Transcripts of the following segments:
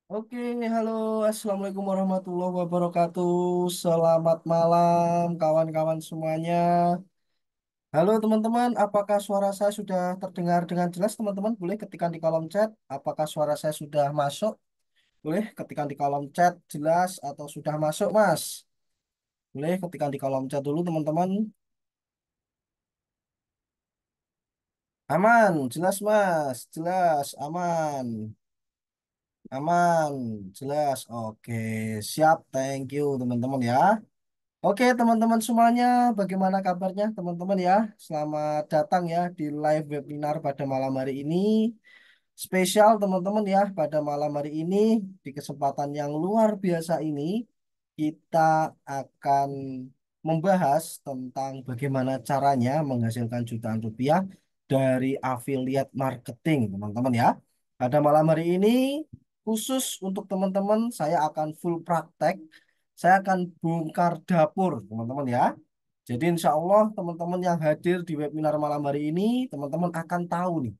Oke, halo, Assalamualaikum warahmatullahi wabarakatuh. Selamat malam, kawan-kawan semuanya. Halo teman-teman, apakah suara saya sudah terdengar dengan jelas, teman-teman? Boleh ketikkan di kolom chat. Apakah suara saya sudah masuk? Boleh ketikkan di kolom chat jelas atau sudah masuk, Mas? Boleh ketikkan di kolom chat dulu, teman-teman. Aman, jelas, Mas. Jelas, aman. Aman, jelas. Oke, siap. Thank you, teman-teman ya. Oke, teman-teman semuanya, bagaimana kabarnya teman-teman ya? Selamat datang ya di live webinar pada malam hari ini. Spesial teman-teman ya, pada malam hari ini di kesempatan yang luar biasa ini kita akan membahas tentang bagaimana caranya menghasilkan jutaan rupiah dari affiliate marketing, teman-teman ya. Pada malam hari ini khusus untuk teman-teman saya akan full praktek, saya akan bongkar dapur, teman-teman ya. Jadi insya Allah teman-teman yang hadir di webinar malam hari ini, teman-teman akan tahu nih,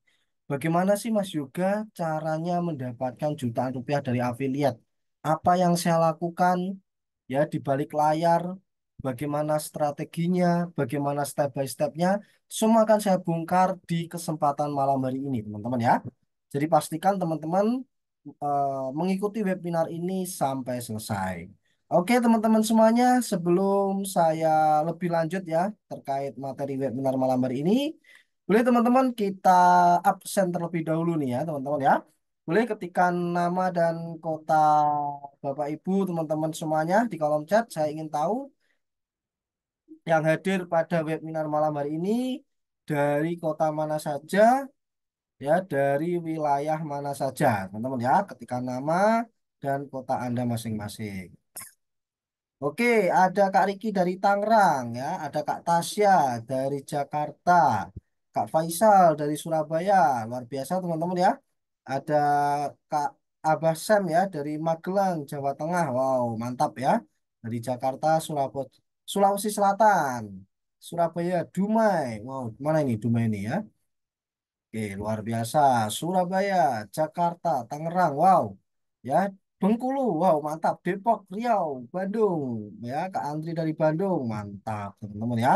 bagaimana sih Mas Yoga caranya mendapatkan jutaan rupiah dari affiliate. Apa yang saya lakukan ya di balik layar, bagaimana strateginya, bagaimana step by stepnya, semua akan saya bongkar di kesempatan malam hari ini, teman-teman ya. Jadi pastikan teman-teman mengikuti webinar ini sampai selesai. Oke, teman-teman semuanya, sebelum saya lebih lanjut ya terkait materi webinar malam hari ini, boleh teman-teman kita absen terlebih dahulu nih ya, teman-teman ya. Boleh ketikkan nama dan kota Bapak Ibu, teman-teman semuanya di kolom chat. Saya ingin tahu yang hadir pada webinar malam hari ini dari kota mana saja, ya, dari wilayah mana saja, teman-teman ya. Ketikkan nama dan kota Anda masing-masing. Oke, ada Kak Riki dari Tangerang ya, ada Kak Tasya dari Jakarta, Kak Faisal dari Surabaya, luar biasa teman-teman ya. Ada Kak Abah Sam ya dari Magelang, Jawa Tengah, wow mantap ya. Dari Jakarta, Surabaya, Sulawesi Selatan, Surabaya, Dumai, wow mana ini Dumai ini ya. Oke, luar biasa. Surabaya, Jakarta, Tangerang, wow. Ya, Bengkulu, wow, mantap. Depok, Riau, Bandung, ya, Kak Andri dari Bandung, mantap, teman-teman ya.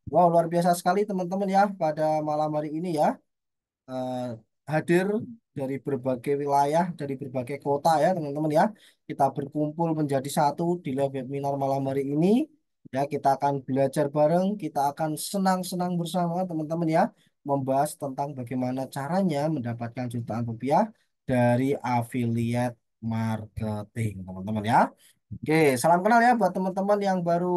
Wow, luar biasa sekali teman-teman ya pada malam hari ini ya eh, hadir dari berbagai wilayah, dari berbagai kota ya teman-teman ya. Kita berkumpul menjadi satu di live webinar malam hari ini. Ya, kita akan belajar bareng, kita akan senang-senang bersama teman-teman ya, membahas tentang bagaimana caranya mendapatkan jutaan rupiah dari affiliate marketing, teman-teman ya. Oke, salam kenal ya buat teman-teman yang baru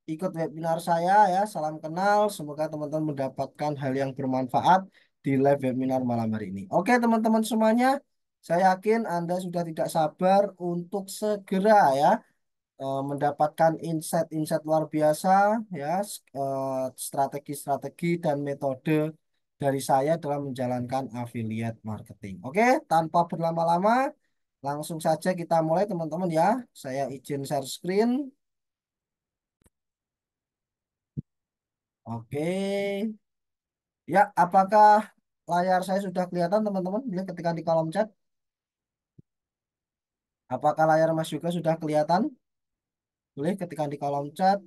ikut webinar saya ya. Salam kenal, semoga teman-teman mendapatkan hal yang bermanfaat di live webinar malam hari ini. Oke, teman-teman semuanya, saya yakin Anda sudah tidak sabar untuk segera ya mendapatkan insight-insight luar biasa ya, strategi-strategi dan metode dari saya dalam menjalankan affiliate marketing. Oke, tanpa berlama-lama, langsung saja kita mulai teman-teman ya. Saya izin share screen. Oke. Ya, apakah layar saya sudah kelihatan teman-teman? Boleh ketikkan di kolom chat. Apakah layar Mas juga sudah kelihatan? Boleh ketikkan di kolom chat.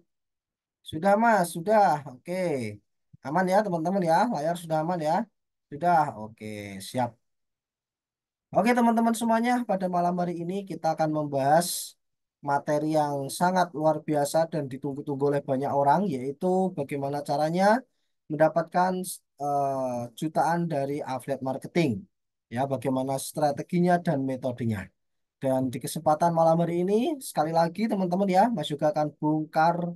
Sudah Mas, sudah. Oke. Aman ya teman-teman ya. Layar sudah aman ya. Sudah. Oke, siap. Oke teman-teman semuanya, pada malam hari ini kita akan membahas materi yang sangat luar biasa dan ditunggu-tunggu oleh banyak orang, yaitu bagaimana caranya mendapatkan jutaan dari affiliate marketing. Ya, bagaimana strateginya dan metodenya. Dan di kesempatan malam hari ini, sekali lagi teman-teman ya, Mas juga akan bongkar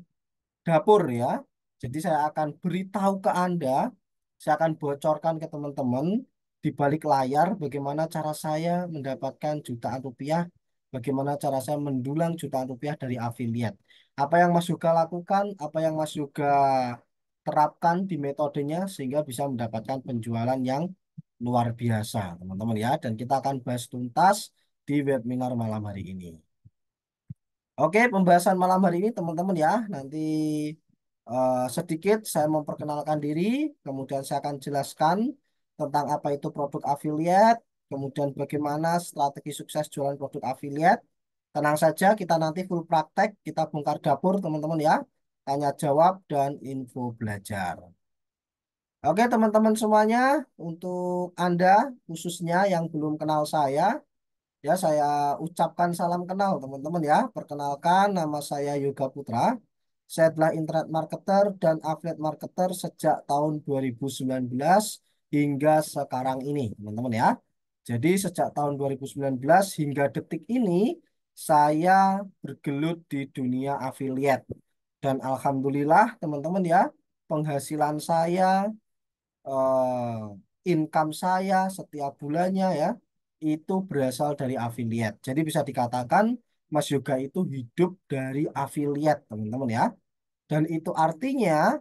dapur ya. Jadi saya akan beritahu ke Anda, saya akan bocorkan ke teman-teman di balik layar bagaimana cara saya mendapatkan jutaan rupiah, bagaimana cara saya mendulang jutaan rupiah dari affiliate. Apa yang Mas Yoga lakukan, apa yang Mas Yoga terapkan di metodenya sehingga bisa mendapatkan penjualan yang luar biasa, teman-teman ya. Dan kita akan bahas tuntas di webinar malam hari ini. Oke, pembahasan malam hari ini teman-teman ya. Nanti sedikit saya memperkenalkan diri, kemudian saya akan jelaskan tentang apa itu produk affiliate, kemudian bagaimana strategi sukses jualan produk affiliate. Tenang saja, kita nanti full praktek, kita bongkar dapur teman-teman ya. Tanya jawab dan info belajar. Oke teman-teman semuanya, untuk Anda khususnya yang belum kenal saya, ya saya ucapkan salam kenal teman-teman ya. Perkenalkan nama saya Yoga Putra. Saya adalah internet marketer dan affiliate marketer sejak tahun 2019 hingga sekarang ini teman-teman ya. Jadi sejak tahun 2019 hingga detik ini saya bergelut di dunia affiliate. Dan alhamdulillah teman-teman ya, penghasilan saya, income saya setiap bulannya ya itu berasal dari affiliate. Jadi bisa dikatakan Mas Yoga itu hidup dari affiliate, teman-teman ya. Dan itu artinya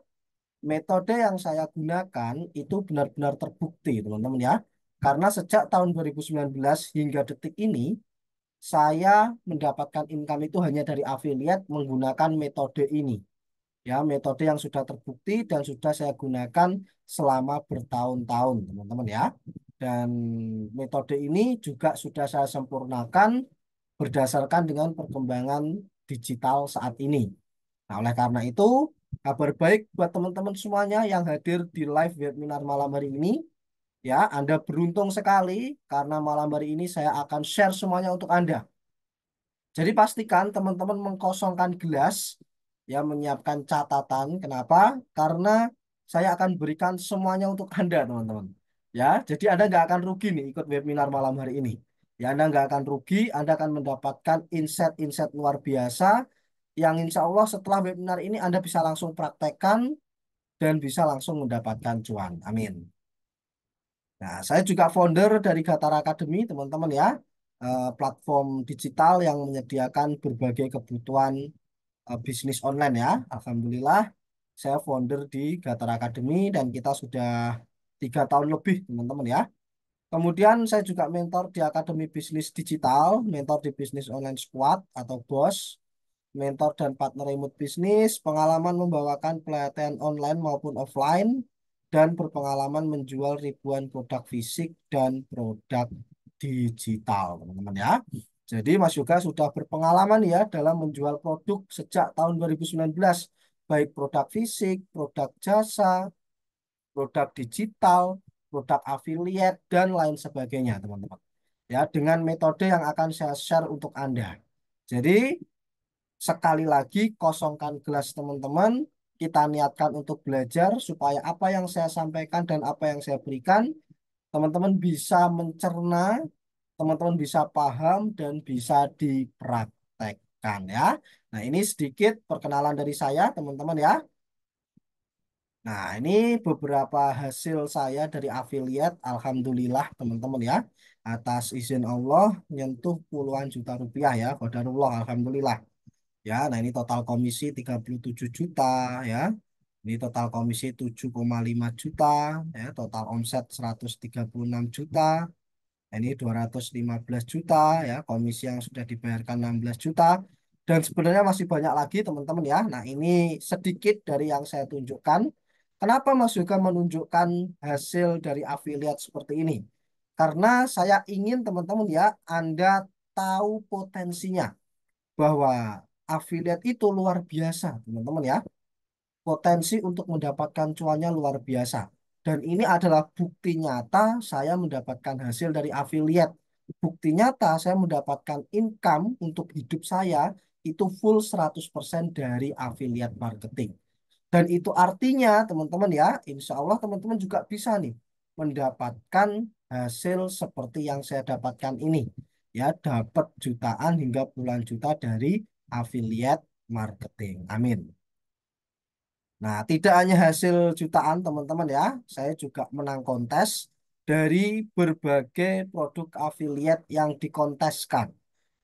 metode yang saya gunakan itu benar-benar terbukti, teman-teman ya. Karena sejak tahun 2019 hingga detik ini saya mendapatkan income itu hanya dari affiliate menggunakan metode ini. Ya, metode yang sudah terbukti dan sudah saya gunakan selama bertahun-tahun, teman-teman ya. Dan metode ini juga sudah saya sempurnakan berdasarkan dengan perkembangan digital saat ini. Nah, oleh karena itu, kabar baik buat teman-teman semuanya yang hadir di live webinar malam hari ini. Ya, Anda beruntung sekali karena malam hari ini saya akan share semuanya untuk Anda. Jadi pastikan teman-teman mengkosongkan gelas, ya menyiapkan catatan. Kenapa? Karena saya akan berikan semuanya untuk Anda, teman-teman. Ya, jadi Anda nggak akan rugi nih ikut webinar malam hari ini. Ya, Anda nggak akan rugi, Anda akan mendapatkan insight-insight luar biasa yang insya Allah setelah webinar ini Anda bisa langsung praktekkan dan bisa langsung mendapatkan cuan. Amin. Nah, saya juga founder dari Gatar Academy, teman-teman ya. Platform digital yang menyediakan berbagai kebutuhan bisnis online ya. Alhamdulillah, saya founder di Gatar Academy dan kita sudah 3 tahun lebih, teman-teman ya. Kemudian saya juga mentor di Akademi Bisnis Digital, mentor di Bisnis Online Squad atau BOS, mentor dan partner remote bisnis, pengalaman membawakan pelatihan online maupun offline, dan berpengalaman menjual ribuan produk fisik dan produk digital, teman-teman ya. Jadi Mas Yoga sudah berpengalaman ya dalam menjual produk sejak tahun 2019, baik produk fisik, produk jasa, produk digital, produk affiliate, dan lain sebagainya, teman-teman. Ya, dengan metode yang akan saya share untuk Anda. Jadi, sekali lagi, kosongkan gelas teman-teman. Kita niatkan untuk belajar supaya apa yang saya sampaikan dan apa yang saya berikan, teman-teman bisa mencerna, teman-teman bisa paham, dan bisa dipraktekkan ya. Nah, ini sedikit perkenalan dari saya, teman-teman ya. Nah, ini beberapa hasil saya dari affiliate. Alhamdulillah, teman-teman ya. Atas izin Allah, nyentuh puluhan juta rupiah ya. Qadarullah, Alhamdulillah. Ya, nah ini total komisi 37 juta ya. Ini total komisi 7,5 juta ya, total omset 136 juta. Nah, ini 215 juta ya, komisi yang sudah dibayarkan 16 juta. Dan sebenarnya masih banyak lagi teman-teman ya. Nah, ini sedikit dari yang saya tunjukkan. Kenapa Mas Yoga menunjukkan hasil dari affiliate seperti ini? Karena saya ingin teman-teman ya, Anda tahu potensinya bahwa affiliate itu luar biasa, teman-teman ya. Potensi untuk mendapatkan cuannya luar biasa. Dan ini adalah bukti nyata saya mendapatkan hasil dari affiliate. Bukti nyata saya mendapatkan income untuk hidup saya itu full 100% dari affiliate marketing. Dan itu artinya teman-teman ya, insya Allah teman-teman juga bisa nih mendapatkan hasil seperti yang saya dapatkan ini. Ya, dapat jutaan hingga puluhan juta dari affiliate marketing. Amin. Nah, tidak hanya hasil jutaan teman-teman ya, saya juga menang kontes dari berbagai produk affiliate yang dikonteskan.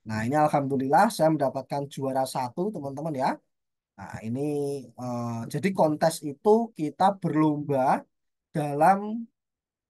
Nah, ini alhamdulillah saya mendapatkan juara satu teman-teman ya. Nah, ini jadi kontes itu kita berlomba dalam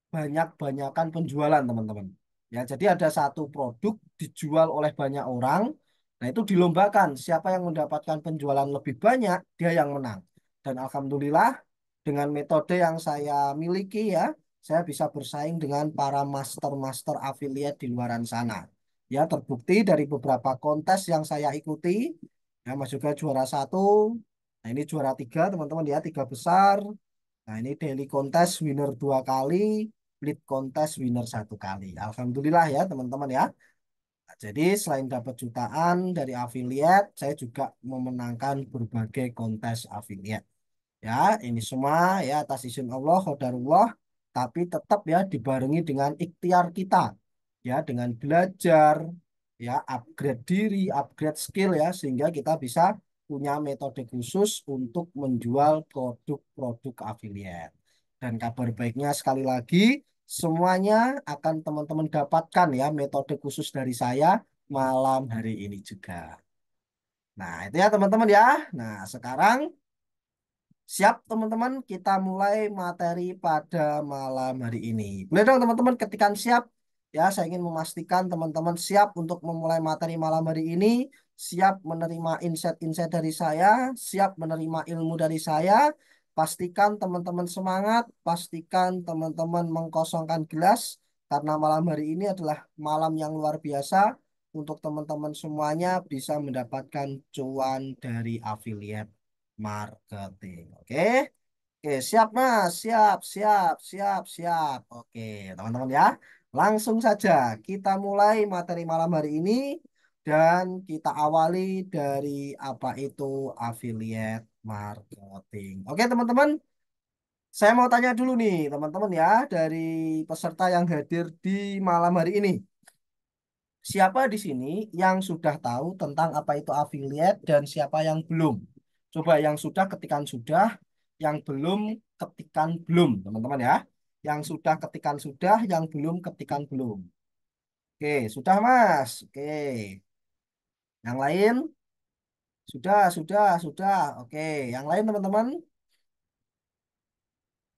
banyak-banyakan penjualan, teman-teman. Ya, jadi ada satu produk dijual oleh banyak orang. Nah, itu dilombakan. Siapa yang mendapatkan penjualan lebih banyak, dia yang menang. Dan alhamdulillah dengan metode yang saya miliki ya, saya bisa bersaing dengan para master-master affiliate di luaran sana. Ya, terbukti dari beberapa kontes yang saya ikuti, ya Mas juga juara satu, nah ini juara tiga teman-teman ya, tiga besar. Nah ini daily contest winner dua kali, lead contest winner satu kali. Alhamdulillah ya teman-teman ya. Nah, jadi selain dapat jutaan dari affiliate, saya juga memenangkan berbagai kontes affiliate. Ya, ini semua ya atas izin Allah, qadarullah, tapi tetap ya dibarengi dengan ikhtiar kita. Ya, dengan belajar, ya upgrade diri, upgrade skill ya sehingga kita bisa punya metode khusus untuk menjual produk-produk affiliate. Dan kabar baiknya sekali lagi, semuanya akan teman-teman dapatkan ya metode khusus dari saya malam hari ini juga. Nah, itu ya teman-teman ya. Nah, sekarang siap teman-teman, kita mulai materi pada malam hari ini. Boleh dong teman-teman ketikan siap. Ya, saya ingin memastikan teman-teman siap untuk memulai materi malam hari ini, siap menerima insight-insight dari saya, siap menerima ilmu dari saya. Pastikan teman-teman semangat, pastikan teman-teman mengkosongkan gelas, karena malam hari ini adalah malam yang luar biasa untuk teman-teman semuanya bisa mendapatkan cuan dari affiliate marketing. Oke. Oke, siap Mas. Siap, siap, siap, siap. Oke, teman-teman ya. Langsung saja kita mulai materi malam hari ini dan kita awali dari apa itu affiliate marketing. Oke, teman-teman. Saya mau tanya dulu nih, teman-teman ya, dari peserta yang hadir di malam hari ini. Siapa di sini yang sudah tahu tentang apa itu affiliate dan siapa yang belum? Coba yang sudah ketikan sudah, yang belum ketikan belum, teman-teman ya. Yang sudah ketikan sudah, yang belum ketikan belum. Oke, sudah Mas. Oke. Yang lain? Sudah. Oke, yang lain teman-teman?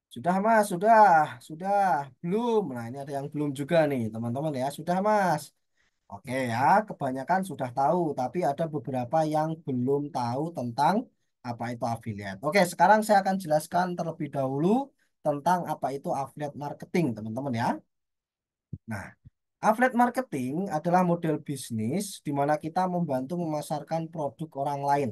Sudah Mas, sudah. Belum. Nah, ini ada yang belum juga nih, teman-teman ya. Sudah Mas. Oke ya, kebanyakan sudah tahu, tapi ada beberapa yang belum tahu tentang apa itu affiliate. Oke, sekarang saya akan jelaskan terlebih dahulu tentang apa itu affiliate marketing, teman-teman ya. Nah, affiliate marketing adalah model bisnis di mana kita membantu memasarkan produk orang lain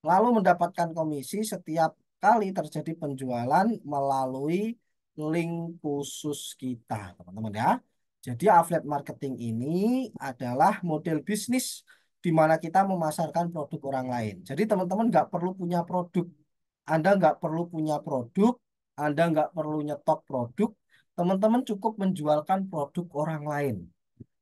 lalu mendapatkan komisi setiap kali terjadi penjualan melalui link khusus kita, teman-teman ya. Jadi affiliate marketing ini adalah model bisnis di mana kita memasarkan produk orang lain. Jadi teman-teman nggak perlu punya produk, Anda nggak perlu punya produk, Anda nggak perlu nyetok produk, teman-teman cukup menjualkan produk orang lain.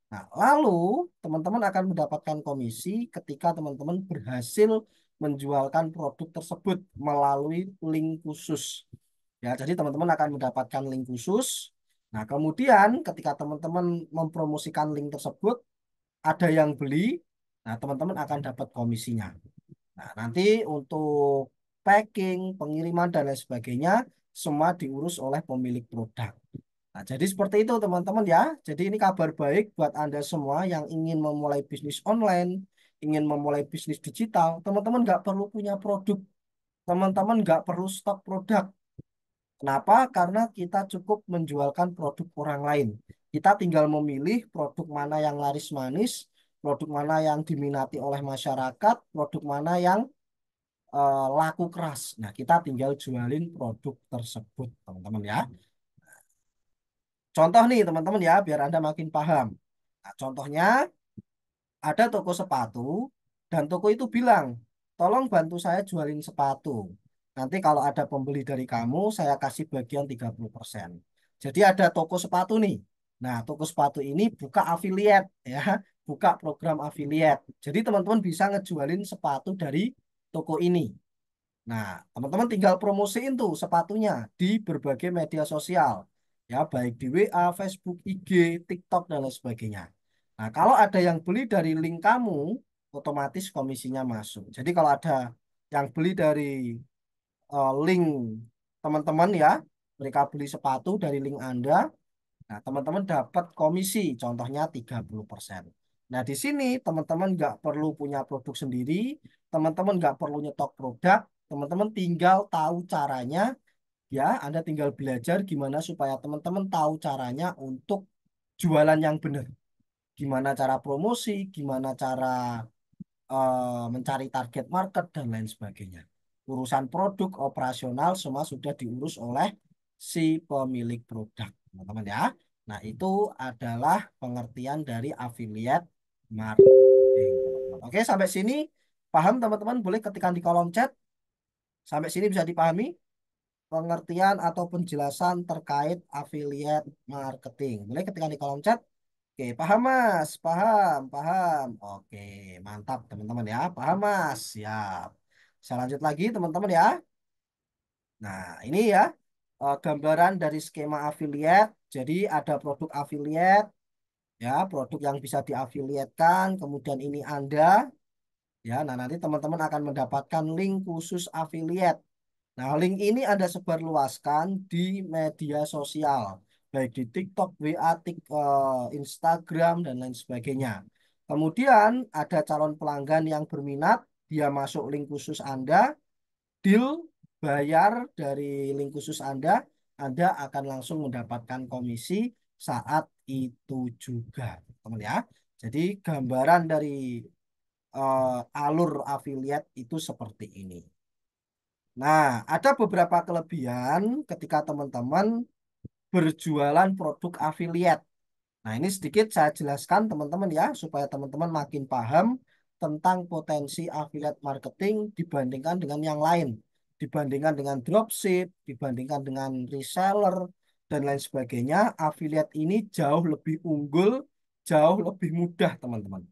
Nah, lalu teman-teman akan mendapatkan komisi ketika teman-teman berhasil menjualkan produk tersebut melalui link khusus. Ya, jadi teman-teman akan mendapatkan link khusus. Nah, kemudian ketika teman-teman mempromosikan link tersebut, ada yang beli, nah teman-teman akan dapat komisinya. Nah, nanti untuk packing, pengiriman, dan lain sebagainya, semua diurus oleh pemilik produk. Nah, jadi seperti itu teman-teman ya. Jadi ini kabar baik buat Anda semua yang ingin memulai bisnis online, ingin memulai bisnis digital. Teman-teman nggak perlu punya produk, teman-teman nggak perlu stok produk. Kenapa? Karena kita cukup menjualkan produk orang lain. Kita tinggal memilih produk mana yang laris manis, produk mana yang diminati oleh masyarakat, produk mana yang laku keras. Nah, kita tinggal jualin produk tersebut, teman-teman ya. Contoh nih teman-teman ya, biar Anda makin paham. Nah, contohnya ada toko sepatu dan toko itu bilang, tolong bantu saya jualin sepatu. Nanti kalau ada pembeli dari kamu, saya kasih bagian 30%. Jadi ada toko sepatu nih. Nah, toko sepatu ini buka affiliate ya, buka program affiliate. Jadi teman-teman bisa ngejualin sepatu dari toko ini. Nah, teman-teman tinggal promosiin tuh sepatunya di berbagai media sosial. Ya, baik di WA, Facebook, IG, TikTok, dan lain sebagainya. Nah, kalau ada yang beli dari link kamu, otomatis komisinya masuk. Jadi kalau ada yang beli dari link teman-teman ya, mereka beli sepatu dari link Anda, nah, teman-teman dapat komisi, contohnya 30%. Nah, di sini teman-teman nggak perlu punya produk sendiri, teman-teman nggak perlu nyetok produk, teman-teman tinggal tahu caranya, Ya, Anda tinggal belajar gimana supaya teman-teman tahu caranya untuk jualan yang benar. Gimana cara promosi, gimana cara mencari target market, dan lain sebagainya. Urusan produk operasional semua sudah diurus oleh si pemilik produk, teman-teman ya. Nah, itu adalah pengertian dari affiliate marketing, teman-teman. Oke, sampai sini paham, teman-teman? Boleh ketikkan di kolom chat. Sampai sini bisa dipahami pengertian atau penjelasan terkait affiliate marketing. Boleh ketikkan di kolom chat. Oke, paham Mas? Paham, paham. Oke, mantap teman-teman ya. Paham Mas? Siap. Saya lanjut lagi teman-teman ya. Nah, ini ya gambaran dari skema affiliate. Jadi ada produk affiliate, ya, produk yang bisa diafiliatkan. Kemudian ini Anda, ya. Nah, nanti teman-teman akan mendapatkan link khusus affiliate. Nah, link ini Anda sebarluaskan di media sosial, baik di TikTok, WA, Instagram, dan lain sebagainya. Kemudian ada calon pelanggan yang berminat, dia masuk link khusus Anda, deal, bayar dari link khusus Anda akan langsung mendapatkan komisi saat itu juga, teman ya. Jadi gambaran dari alur affiliate itu seperti ini. Nah, ada beberapa kelebihan ketika teman-teman berjualan produk affiliate. Nah, ini sedikit saya jelaskan teman-teman ya, supaya teman-teman makin paham tentang potensi affiliate marketing dibandingkan dengan yang lain. Dibandingkan dengan dropship, dibandingkan dengan reseller, dan lain sebagainya, affiliate ini jauh lebih unggul, jauh lebih mudah, teman-teman.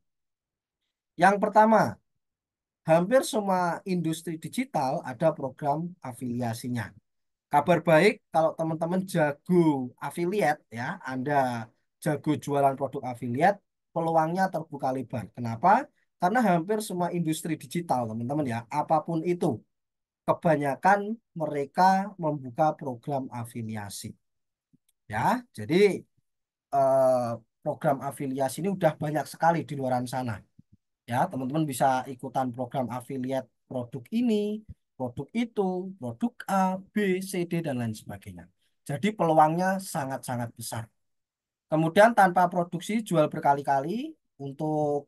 Yang pertama, hampir semua industri digital ada program afiliasinya. Kabar baik kalau teman-teman jago affiliate ya, Anda jago jualan produk affiliate, peluangnya terbuka lebar. Kenapa? Karena hampir semua industri digital, teman-teman ya, apapun itu, kebanyakan mereka membuka program afiliasi. Ya, jadi eh, program afiliasi ini udah banyak sekali di luar sana. Ya, teman-teman bisa ikutan program affiliate produk ini, produk itu, produk A, B, C, D, dan lain sebagainya. Jadi peluangnya sangat-sangat besar. Kemudian tanpa produksi jual berkali-kali untuk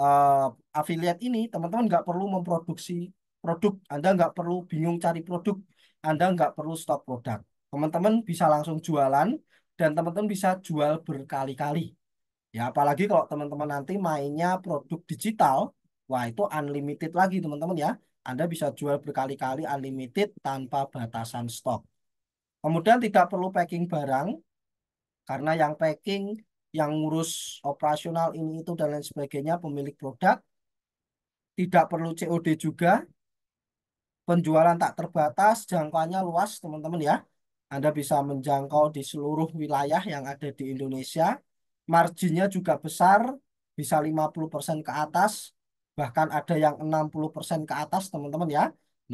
eh, affiliate ini, teman-teman nggak perlu memproduksi produk. Anda nggak perlu bingung cari produk. Anda nggak perlu stok produk. Teman-teman bisa langsung jualan dan teman-teman bisa jual berkali-kali. Ya, apalagi kalau teman-teman nanti mainnya produk digital, wah itu unlimited lagi teman-teman ya. Anda bisa jual berkali-kali unlimited tanpa batasan stok. Kemudian tidak perlu packing barang, karena yang packing, yang ngurus operasional ini itu dan lain sebagainya pemilik produk. Tidak perlu COD juga, penjualan tak terbatas, jangkauannya luas teman-teman ya. Anda bisa menjangkau di seluruh wilayah yang ada di Indonesia. Marginnya juga besar, bisa 50% ke atas, bahkan ada yang 60% ke atas, teman-teman ya.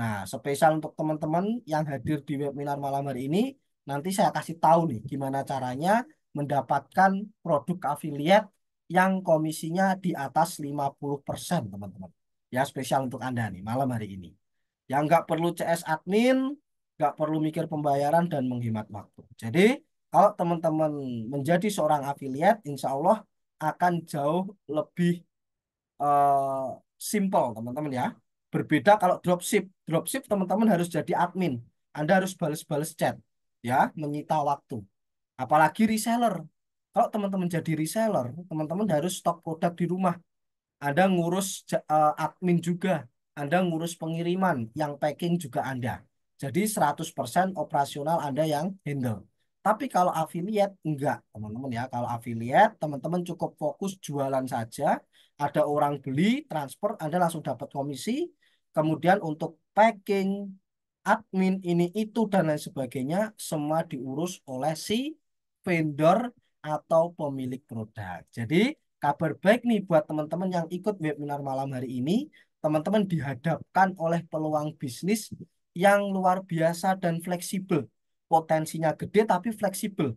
Nah, spesial untuk teman-teman yang hadir di webinar malam hari ini, nanti saya kasih tahu nih gimana caranya mendapatkan produk affiliate yang komisinya di atas 50%, teman-teman. Ya, spesial untuk Anda nih malam hari ini. Yang nggak perlu CS admin, nggak perlu mikir pembayaran dan menghemat waktu. Jadi kalau teman-teman menjadi seorang affiliate, insya Allah akan jauh lebih eh, simple, teman-teman ya. Berbeda kalau dropship. Dropship teman-teman harus jadi admin. Anda harus balas-balas chat, ya, menyita waktu. Apalagi reseller. Kalau teman-teman jadi reseller, teman-teman harus stok produk di rumah. Anda ngurus admin juga. Anda ngurus pengiriman, yang packing juga Anda. Jadi 100% operasional Anda yang handle. Tapi kalau affiliate enggak, teman-teman ya. Kalau affiliate, teman-teman cukup fokus jualan saja. Ada orang beli, transfer, Anda langsung dapat komisi. Kemudian untuk packing, admin ini itu dan lain sebagainya semua diurus oleh si vendor atau pemilik produk. Jadi kabar baik nih buat teman-teman yang ikut webinar malam hari ini. Teman-teman dihadapkan oleh peluang bisnis yang luar biasa dan fleksibel. Potensinya gede tapi fleksibel.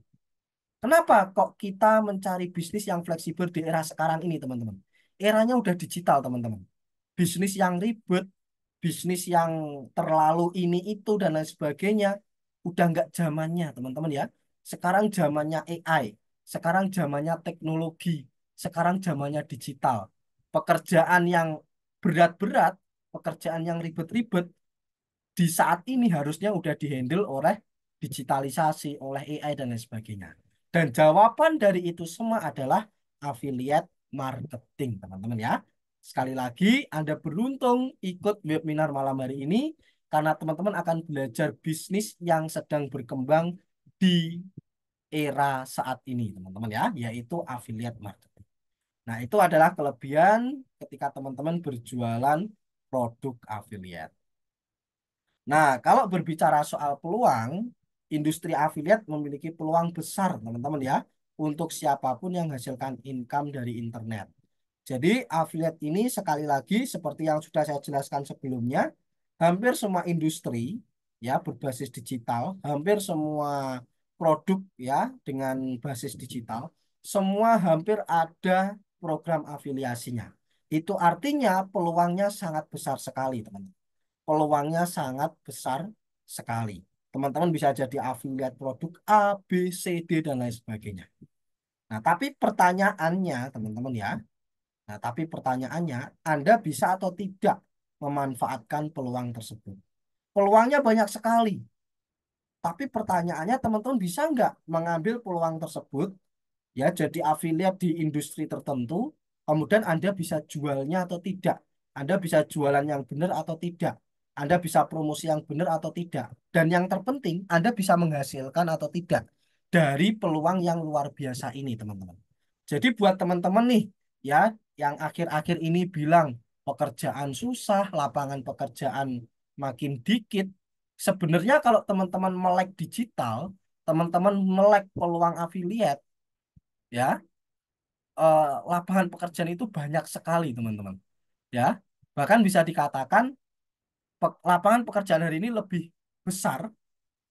Kenapa kok kita mencari bisnis yang fleksibel di era sekarang ini, teman-teman? Eranya udah digital, teman-teman. Bisnis yang ribet, bisnis yang terlalu ini itu dan lain sebagainya, Udah nggak zamannya, teman-teman ya. Sekarang zamannya AI, sekarang zamannya teknologi, sekarang zamannya digital. Pekerjaan yang berat-berat, pekerjaan yang ribet-ribet, di saat ini harusnya udah dihandle oleh digitalisasi, oleh AI dan lain sebagainya. Dan jawaban dari itu semua adalah affiliate marketing, teman-teman ya. Sekali lagi, Anda beruntung ikut webinar malam hari ini karena teman-teman akan belajar bisnis yang sedang berkembang di era saat ini, teman-teman ya, yaitu affiliate marketing. Nah, itu adalah kelebihan ketika teman-teman berjualan produk affiliate. Nah, kalau berbicara soal peluang, industri afiliat memiliki peluang besar, teman-teman ya, untuk siapapun yang menghasilkan income dari internet. Jadi, afiliat ini sekali lagi seperti yang sudah saya jelaskan sebelumnya, hampir semua industri ya berbasis digital, hampir semua produk ya dengan basis digital, semua hampir ada program afiliasinya. Itu artinya peluangnya sangat besar sekali, teman-teman, peluangnya sangat besar sekali. Teman-teman bisa jadi afiliat produk A, B, C, D, dan lain sebagainya. Nah, tapi pertanyaannya, teman-teman ya, tapi pertanyaannya, Anda bisa atau tidak memanfaatkan peluang tersebut? Peluangnya banyak sekali, tapi pertanyaannya, teman-teman bisa nggak mengambil peluang tersebut ya jadi afiliat di industri tertentu, kemudian Anda bisa jualnya atau tidak, Anda bisa jualan yang benar atau tidak, Anda bisa promosi yang benar atau tidak, dan yang terpenting Anda bisa menghasilkan atau tidak dari peluang yang luar biasa ini, teman-teman. Jadi buat teman-teman nih ya yang akhir-akhir ini bilang pekerjaan susah, lapangan pekerjaan makin dikit, sebenarnya kalau teman-teman melek digital, teman-teman melek peluang afiliat ya, lapangan pekerjaan itu banyak sekali, teman-teman ya. Bahkan bisa dikatakan lapangan pekerjaan hari ini lebih besar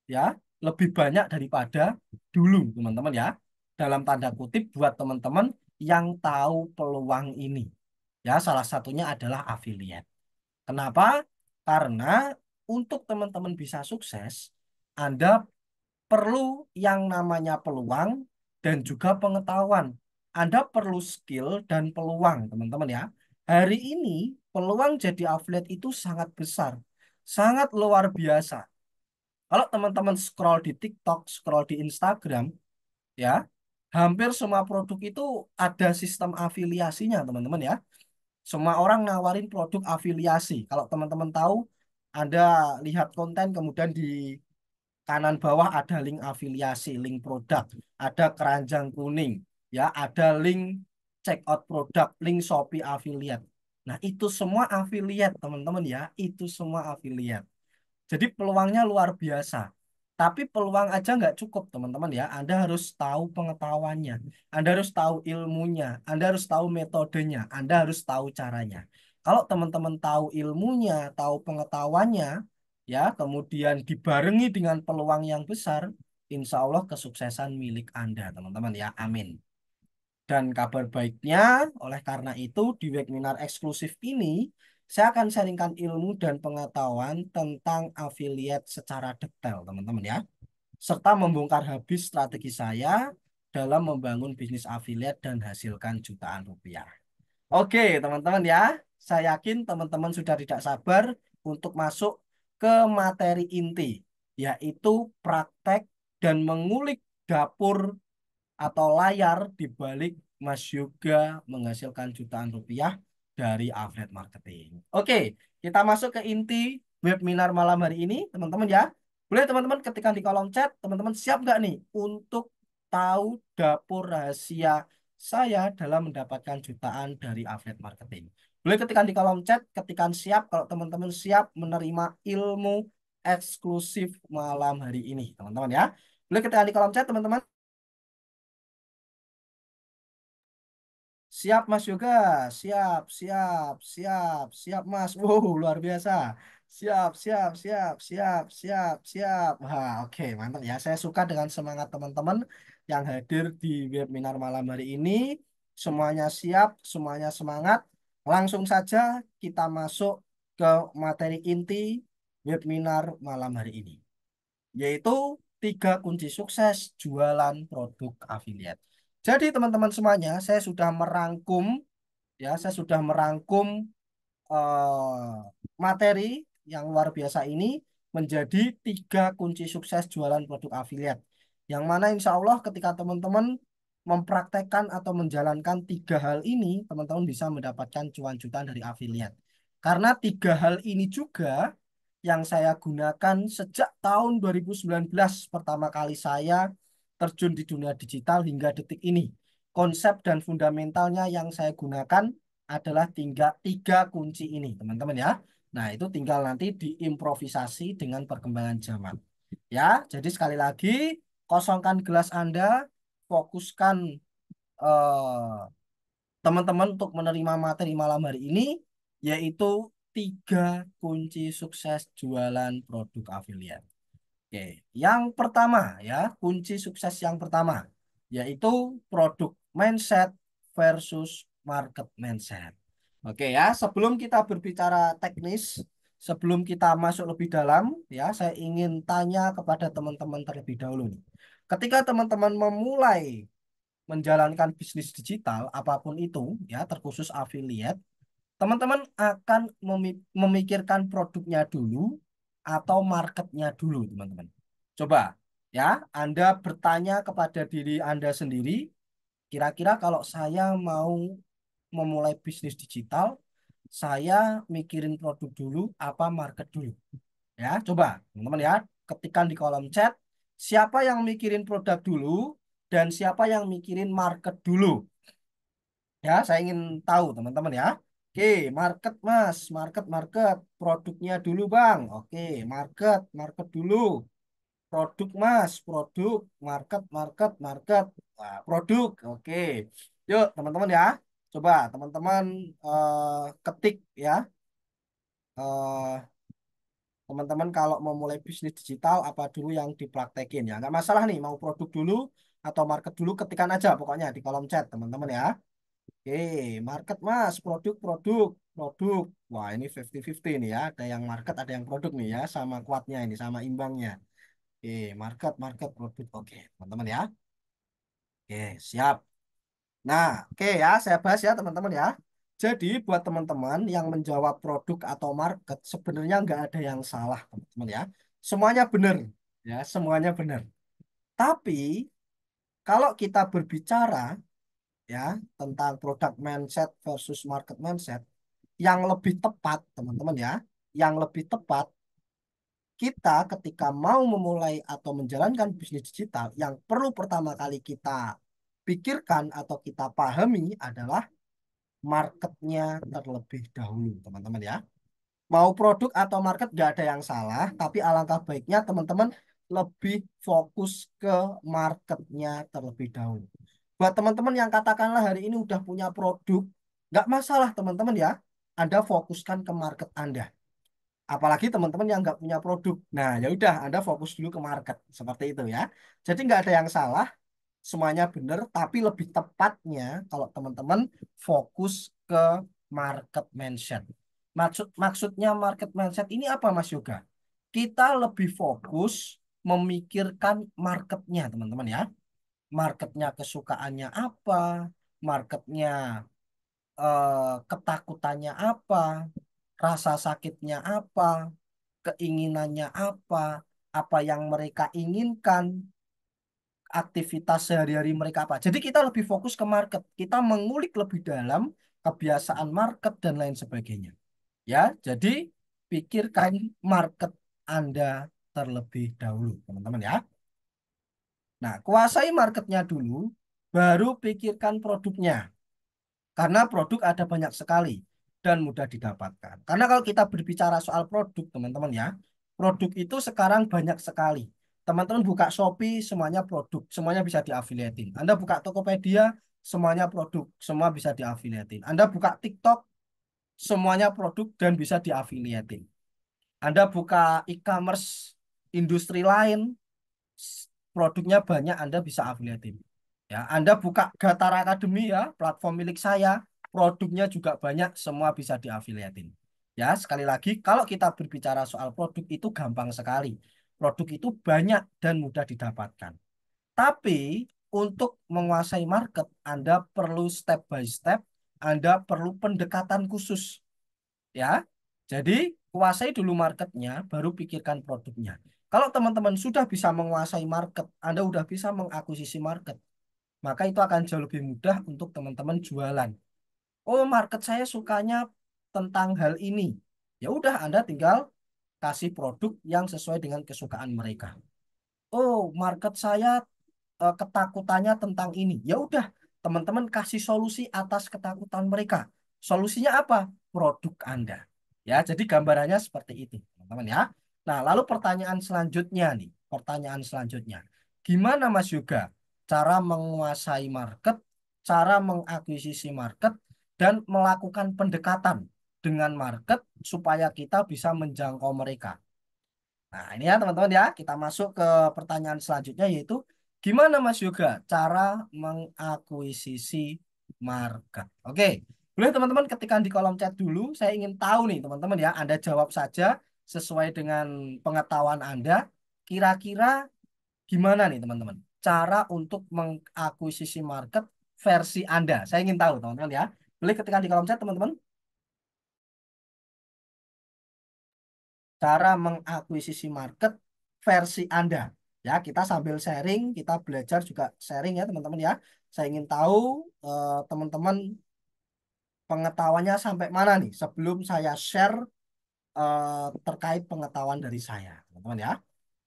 ya, lebih banyak daripada dulu, teman-teman ya, dalam tanda kutip buat teman-teman yang tahu peluang ini ya. Salah satunya adalah affiliate. Kenapa? Karena untuk teman-teman bisa sukses, Anda perlu yang namanya peluang dan juga pengetahuan. Anda perlu skill dan peluang, teman-teman ya. Hari ini peluang jadi affiliate itu sangat besar, sangat luar biasa. Kalau teman-teman scroll di TikTok, scroll di Instagram, ya, hampir semua produk itu ada sistem afiliasinya, teman-teman ya. Semua orang nawarin produk afiliasi. Kalau teman-teman tahu, Anda lihat konten kemudian di kanan bawah ada link afiliasi, link produk, ada keranjang kuning, ya, ada link check out produk, link Shopee affiliate. Nah, itu semua affiliate, teman-teman ya, itu semua affiliate. Jadi peluangnya luar biasa. Tapi peluang aja nggak cukup, teman-teman ya. Anda harus tahu pengetahuannya, Anda harus tahu ilmunya, Anda harus tahu metodenya, Anda harus tahu caranya. Kalau teman-teman tahu ilmunya, tahu pengetahuannya, ya, kemudian dibarengi dengan peluang yang besar, insya Allah kesuksesan milik Anda, teman-teman ya. Amin. Dan kabar baiknya, oleh karena itu, di webinar eksklusif ini, saya akan sharingkan ilmu dan pengetahuan tentang affiliate secara detail, teman-teman ya. Serta membongkar habis strategi saya dalam membangun bisnis affiliate dan hasilkan jutaan rupiah. Oke, teman-teman ya. Saya yakin teman-teman sudah tidak sabar untuk masuk ke materi inti, yaitu praktek dan mengulik dapur atau layar di balik Mas Yoga menghasilkan jutaan rupiah dari affiliate marketing. Oke, kita masuk ke inti webinar malam hari ini, teman-teman ya. Boleh teman-teman ketikkan di kolom chat, teman-teman siap nggak nih untuk tahu dapur rahasia saya dalam mendapatkan jutaan dari affiliate marketing? Boleh ketikkan di kolom chat, ketikan siap kalau teman-teman siap menerima ilmu eksklusif malam hari ini, teman-teman ya. Boleh ketikkan di kolom chat, teman-teman. Siap Mas Yoga, siap, siap, siap, siap Mas. Wow, luar biasa. Siap, siap, siap, siap, siap, siap. Wah, oke, mantap ya. Saya suka dengan semangat teman-teman yang hadir di webinar malam hari ini. Semuanya siap, semuanya semangat. Langsung saja kita masuk ke materi inti webinar malam hari ini. yaitu tiga kunci sukses jualan produk afiliat. Jadi teman-teman semuanya, saya sudah merangkum materi yang luar biasa ini menjadi tiga kunci sukses jualan produk afiliat. Yang mana insya Allah ketika teman-teman mempraktekkan atau menjalankan tiga hal ini, teman-teman bisa mendapatkan cuan jutaan dari afiliat. Karena tiga hal ini juga yang saya gunakan sejak tahun 2019 pertama kali saya terjun di dunia digital hingga detik ini. Konsep dan fundamentalnya yang saya gunakan adalah tiga kunci ini, teman-teman ya. Nah, itu tinggal nanti diimprovisasi dengan perkembangan zaman. Ya, jadi sekali lagi, kosongkan gelas Anda, fokuskan eh, teman-teman untuk menerima materi malam hari ini, yaitu tiga kunci sukses jualan produk afiliat. Oke, yang pertama ya, kunci sukses yang pertama yaitu produk mindset versus market mindset. Oke ya, sebelum kita berbicara teknis, sebelum kita masuk lebih dalam, ya, saya ingin tanya kepada teman-teman terlebih dahulu nih. Ketika teman-teman memulai menjalankan bisnis digital apapun itu, ya, terkhusus afiliat, teman-teman akan memikirkan produknya dulu atau marketnya dulu, teman-teman. Coba ya, Anda bertanya kepada diri Anda sendiri, kira-kira kalau saya mau memulai bisnis digital, saya mikirin produk dulu apa market dulu? Ya, coba teman-teman ya, ketikkan di kolom chat siapa yang mikirin produk dulu dan siapa yang mikirin market dulu. Ya, saya ingin tahu teman-teman ya. Oke, market Mas, market produknya dulu Bang. Oke, market dulu. Produk Mas, produk, market. Wah, produk. Oke. Yuk, teman-teman ya. Coba teman-teman ketik ya. Eh, Teman-teman kalau mau mulai bisnis digital apa dulu yang dipraktekin ya. Nggak masalah nih, mau produk dulu atau market dulu, ketikan aja pokoknya di kolom chat teman-teman ya. Oke, market Mas, produk. Wah, ini 50-50 nih ya. Ada yang market, ada yang produk nih ya, sama kuatnya ini, sama imbangnya. Oke, market, produk. Oke, teman-teman ya. Oke, siap. Nah, oke ya, saya bahas ya teman-teman ya. Jadi buat teman-teman yang menjawab produk atau market, sebenarnya nggak ada yang salah, teman-teman ya. Semuanya benar, ya, semuanya benar. Tapi kalau kita berbicara ya tentang produk mindset versus market mindset, yang lebih tepat, teman-teman ya, yang lebih tepat kita ketika mau memulai atau menjalankan bisnis digital, yang perlu pertama kali kita pikirkan atau kita pahami adalah marketnya terlebih dahulu, teman-teman ya. Mau produk atau market gak ada yang salah, tapi alangkah baiknya teman-teman lebih fokus ke marketnya terlebih dahulu. Buat teman-teman yang katakanlah hari ini udah punya produk, nggak masalah teman-teman ya. Anda fokuskan ke market Anda. Apalagi teman-teman yang nggak punya produk. Nah, ya udah Anda fokus dulu ke market. Seperti itu ya. Jadi nggak ada yang salah, semuanya benar, tapi lebih tepatnya kalau teman-teman fokus ke market mindset. Maksudnya market mindset ini apa Mas Yoga? Kita lebih fokus memikirkan marketnya teman-teman ya. Marketnya kesukaannya apa, marketnya ketakutannya apa, rasa sakitnya apa, keinginannya apa yang mereka inginkan, aktivitas sehari-hari mereka apa. Jadi kita lebih fokus ke market, kita mengulik lebih dalam kebiasaan market dan lain sebagainya. Ya, jadi pikirkan market Anda terlebih dahulu, teman-teman ya. Nah, kuasai marketnya dulu, baru pikirkan produknya. Karena produk ada banyak sekali dan mudah didapatkan. Karena kalau kita berbicara soal produk, teman-teman ya, produk itu sekarang banyak sekali. Teman-teman buka Shopee, semuanya produk, semuanya bisa diafiliatin. Anda buka Tokopedia, semuanya produk, semua bisa diafiliatin. Anda buka TikTok, semuanya produk dan bisa diafiliatin. Anda buka e-commerce industri lain, produknya banyak, Anda bisa afiliatin. Ya, Anda buka Gatar Academy ya, platform milik saya, produknya juga banyak, semua bisa diafiliatin. Ya, sekali lagi, kalau kita berbicara soal produk itu gampang sekali. produk itu banyak dan mudah didapatkan. Tapi untuk menguasai market, Anda perlu step by step, Anda perlu pendekatan khusus, ya. Jadi, kuasai dulu marketnya, baru pikirkan produknya. Kalau teman-teman sudah bisa menguasai market, Anda sudah bisa mengakuisisi market, maka itu akan jauh lebih mudah untuk teman-teman jualan. Oh, market saya sukanya tentang hal ini. Ya udah, Anda tinggal kasih produk yang sesuai dengan kesukaan mereka. Oh, market saya ketakutannya tentang ini. Ya udah, teman-teman kasih solusi atas ketakutan mereka. Solusinya apa? Produk Anda. Ya, jadi gambarannya seperti itu, teman-teman ya. Nah, lalu pertanyaan selanjutnya nih, pertanyaan selanjutnya. Gimana Mas Yoga cara menguasai market, cara mengakuisisi market dan melakukan pendekatan dengan market supaya kita bisa menjangkau mereka? Nah, ini ya teman-teman ya, kita masuk ke pertanyaan selanjutnya yaitu gimana Mas Yoga cara mengakuisisi market? Oke, boleh teman-teman ketikkan di kolom chat dulu. Saya ingin tahu nih teman-teman ya, Anda jawab saja sesuai dengan pengetahuan Anda. Kira-kira gimana nih teman-teman? Cara untuk mengakuisisi market versi Anda. Saya ingin tahu teman-teman ya. Boleh ketikkan di kolom chat teman-teman. Cara mengakuisisi market versi Anda. Ya, kita sambil sharing, kita belajar juga sharing ya teman-teman ya. Saya ingin tahu teman-teman pengetahuannya sampai mana nih sebelum saya share terkait pengetahuan dari saya, teman-teman ya.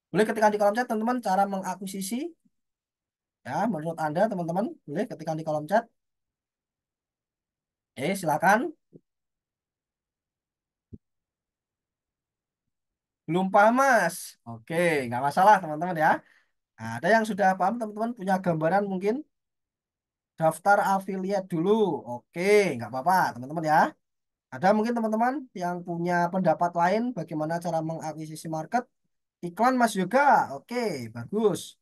Boleh ketikkan di kolom chat teman-teman cara mengakuisisi ya menurut Anda teman-teman. Boleh ketikkan di kolom chat. Silakan. Belum paham Mas? Oke, nggak masalah teman-teman ya. Nah, ada yang sudah paham teman-teman punya gambaran mungkin? Daftar affiliate dulu. Oke, nggak apa-apa, teman-teman ya. Ada mungkin teman-teman yang punya pendapat lain bagaimana cara mengakuisisi market? Iklan Mas Yoga. Oke, bagus.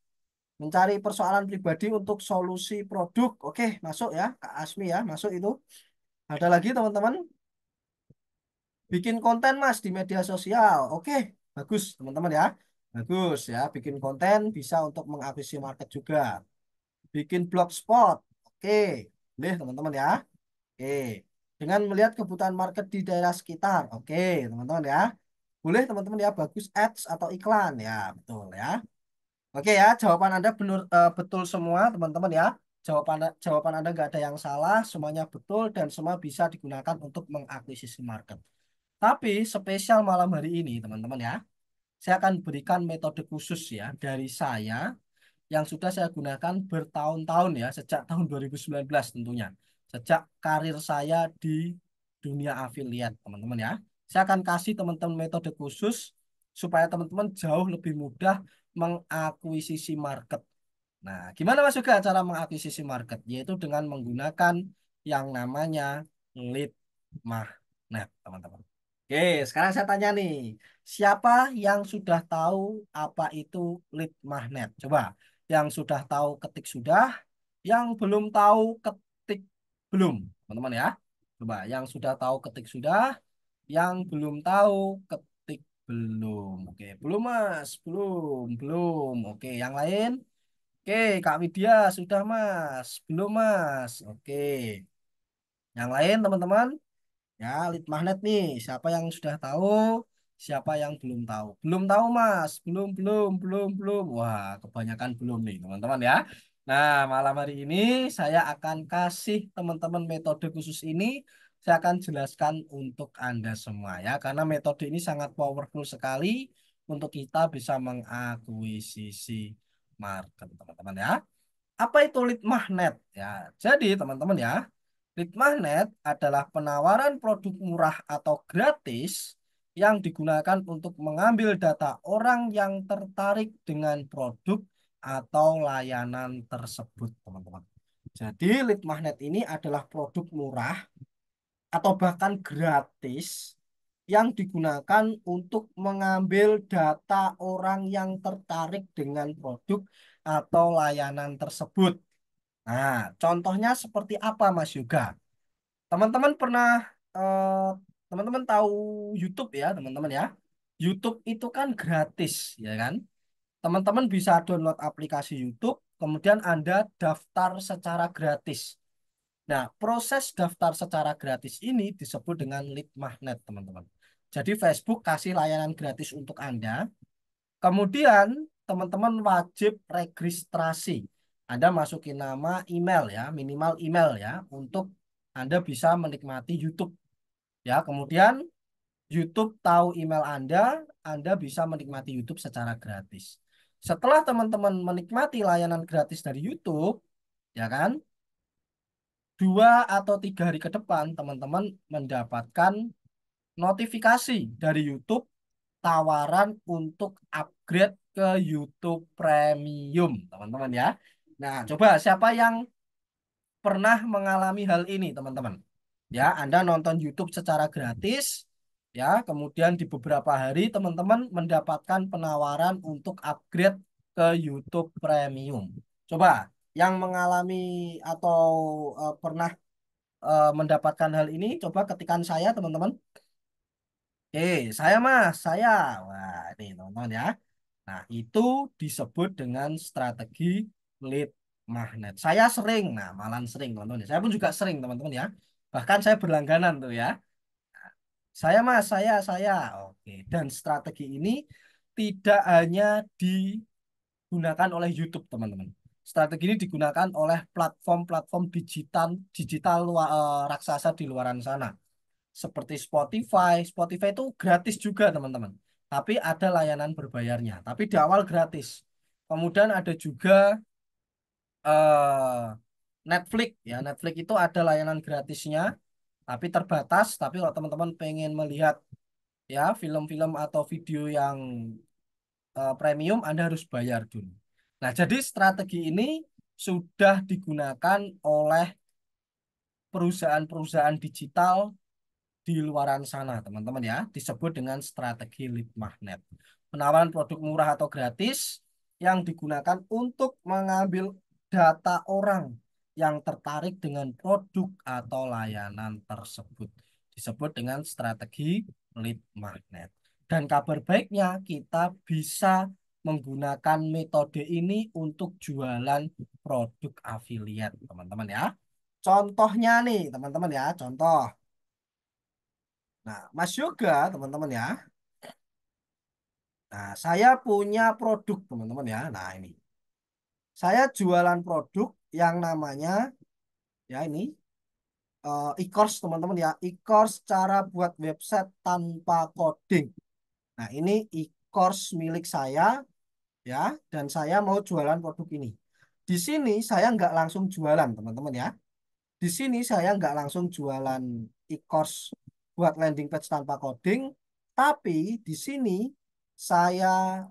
Mencari persoalan pribadi untuk solusi produk. Oke, masuk ya, Kak Asmi ya, masuk itu. Ada lagi teman-teman, bikin konten Mas di media sosial. Oke, bagus teman-teman ya. Bagus ya, bikin konten bisa untuk mengakuisisi market juga. Bikin blogspot. Oke, boleh teman-teman ya. Oke, dengan melihat kebutuhan market di daerah sekitar. Oke, teman-teman ya. Boleh teman-teman ya, bagus ads atau iklan ya, betul ya. Oke ya, jawaban Anda benar betul semua teman-teman ya. Jawaban Anda nggak ada yang salah, semuanya betul dan semua bisa digunakan untuk mengakuisisi market. Tapi spesial malam hari ini teman-teman ya, saya akan berikan metode khusus ya dari saya yang sudah saya gunakan bertahun-tahun ya, sejak tahun 2019 tentunya. Sejak karir saya di dunia affiliate, teman-teman ya. Saya akan kasih teman-teman metode khusus supaya teman-teman jauh lebih mudah mengakuisisi market. Nah, gimana Mas Yoga cara mengakuisisi market? Yaitu dengan menggunakan yang namanya lead magnet, teman-teman. Oke, sekarang saya tanya nih, siapa yang sudah tahu apa itu lead magnet? Coba, yang sudah tahu ketik sudah, yang belum tahu ketik belum, teman-teman ya. Coba, yang sudah tahu ketik sudah, yang belum tahu ketik belum. Oke, belum Mas, belum. Oke, yang lain? Oke, Kak Widya sudah Mas, belum Mas. Oke, yang lain teman-teman? Ya, lead magnet nih. Siapa yang sudah tahu? Siapa yang belum tahu? Belum tahu, Mas. Belum. Wah, kebanyakan belum nih, teman-teman ya. Nah, malam hari ini saya akan kasih teman-teman metode khusus ini. Saya akan jelaskan untuk Anda semua ya, karena metode ini sangat powerful sekali untuk kita bisa mengakuisisi market, teman-teman ya. Apa itu lead magnet? Ya, jadi teman-teman ya, lead magnet adalah penawaran produk murah atau gratis yang digunakan untuk mengambil data orang yang tertarik dengan produk atau layanan tersebut, teman-teman. Jadi lead magnet ini adalah produk murah atau bahkan gratis yang digunakan untuk mengambil data orang yang tertarik dengan produk atau layanan tersebut. Nah, contohnya seperti apa, Mas Yoga? Teman-teman pernah, eh, teman-teman tahu YouTube ya, teman-teman ya. YouTube itu kan gratis, ya kan? Teman-teman bisa download aplikasi YouTube, kemudian Anda daftar secara gratis. Nah, proses daftar secara gratis ini disebut dengan lead magnet, teman-teman. Jadi Facebook kasih layanan gratis untuk Anda, kemudian teman-teman wajib registrasi. Anda masukin nama, email ya, minimal email ya, untuk Anda bisa menikmati YouTube. Ya, kemudian YouTube tahu email Anda bisa menikmati YouTube secara gratis. Setelah teman-teman menikmati layanan gratis dari YouTube, ya kan, 2 atau 3 hari ke depan, teman-teman mendapatkan notifikasi dari YouTube tawaran untuk upgrade ke YouTube Premium, teman-teman ya. Nah, coba siapa yang pernah mengalami hal ini, teman-teman? Ya, Anda nonton YouTube secara gratis, ya, kemudian di beberapa hari teman-teman mendapatkan penawaran untuk upgrade ke YouTube Premium. Coba yang mengalami atau pernah mendapatkan hal ini, coba ketikan saya, teman-teman. Saya mas, saya. Wah, ini teman-teman ya. Nah, itu disebut dengan strategi lead magnet. Saya sering, nah malah sering teman-teman. Saya pun juga sering teman-teman ya. Bahkan saya berlangganan tuh ya. Saya mas, saya. Oke. Dan strategi ini tidak hanya digunakan oleh YouTube teman-teman. Strategi ini digunakan oleh platform-platform digital digital raksasa di luaran sana. Seperti Spotify. Spotify itu gratis juga teman-teman. Tapi ada layanan berbayarnya. Tapi di awal gratis. Kemudian ada juga eh, Netflix ya. Netflix itu ada layanan gratisnya, tapi terbatas. Tapi kalau teman-teman pengen melihat ya film-film atau video yang premium, Anda harus bayar dulu. Nah, jadi strategi ini sudah digunakan oleh perusahaan-perusahaan digital di luaran sana, teman-teman ya, disebut dengan strategi lead magnet. Penawaran produk murah atau gratis yang digunakan untuk mengambil data orang yang tertarik dengan produk atau layanan tersebut. Disebut dengan strategi lead magnet. Dan kabar baiknya kita bisa menggunakan metode ini untuk jualan produk affiliate, teman-teman ya. Contohnya nih, teman-teman ya, contoh. Nah, Mas Yoga, teman-teman ya. Nah, saya punya produk, teman-teman ya. Nah, ini. Saya jualan produk yang namanya, ya ini, e-course, teman-teman ya. E-course cara buat website tanpa coding. Nah, ini e-course milik saya, ya. Dan saya mau jualan produk ini. Di sini saya nggak langsung jualan, teman-teman ya. Di sini saya nggak langsung jualan e-course buat landing page tanpa coding, tapi di sini saya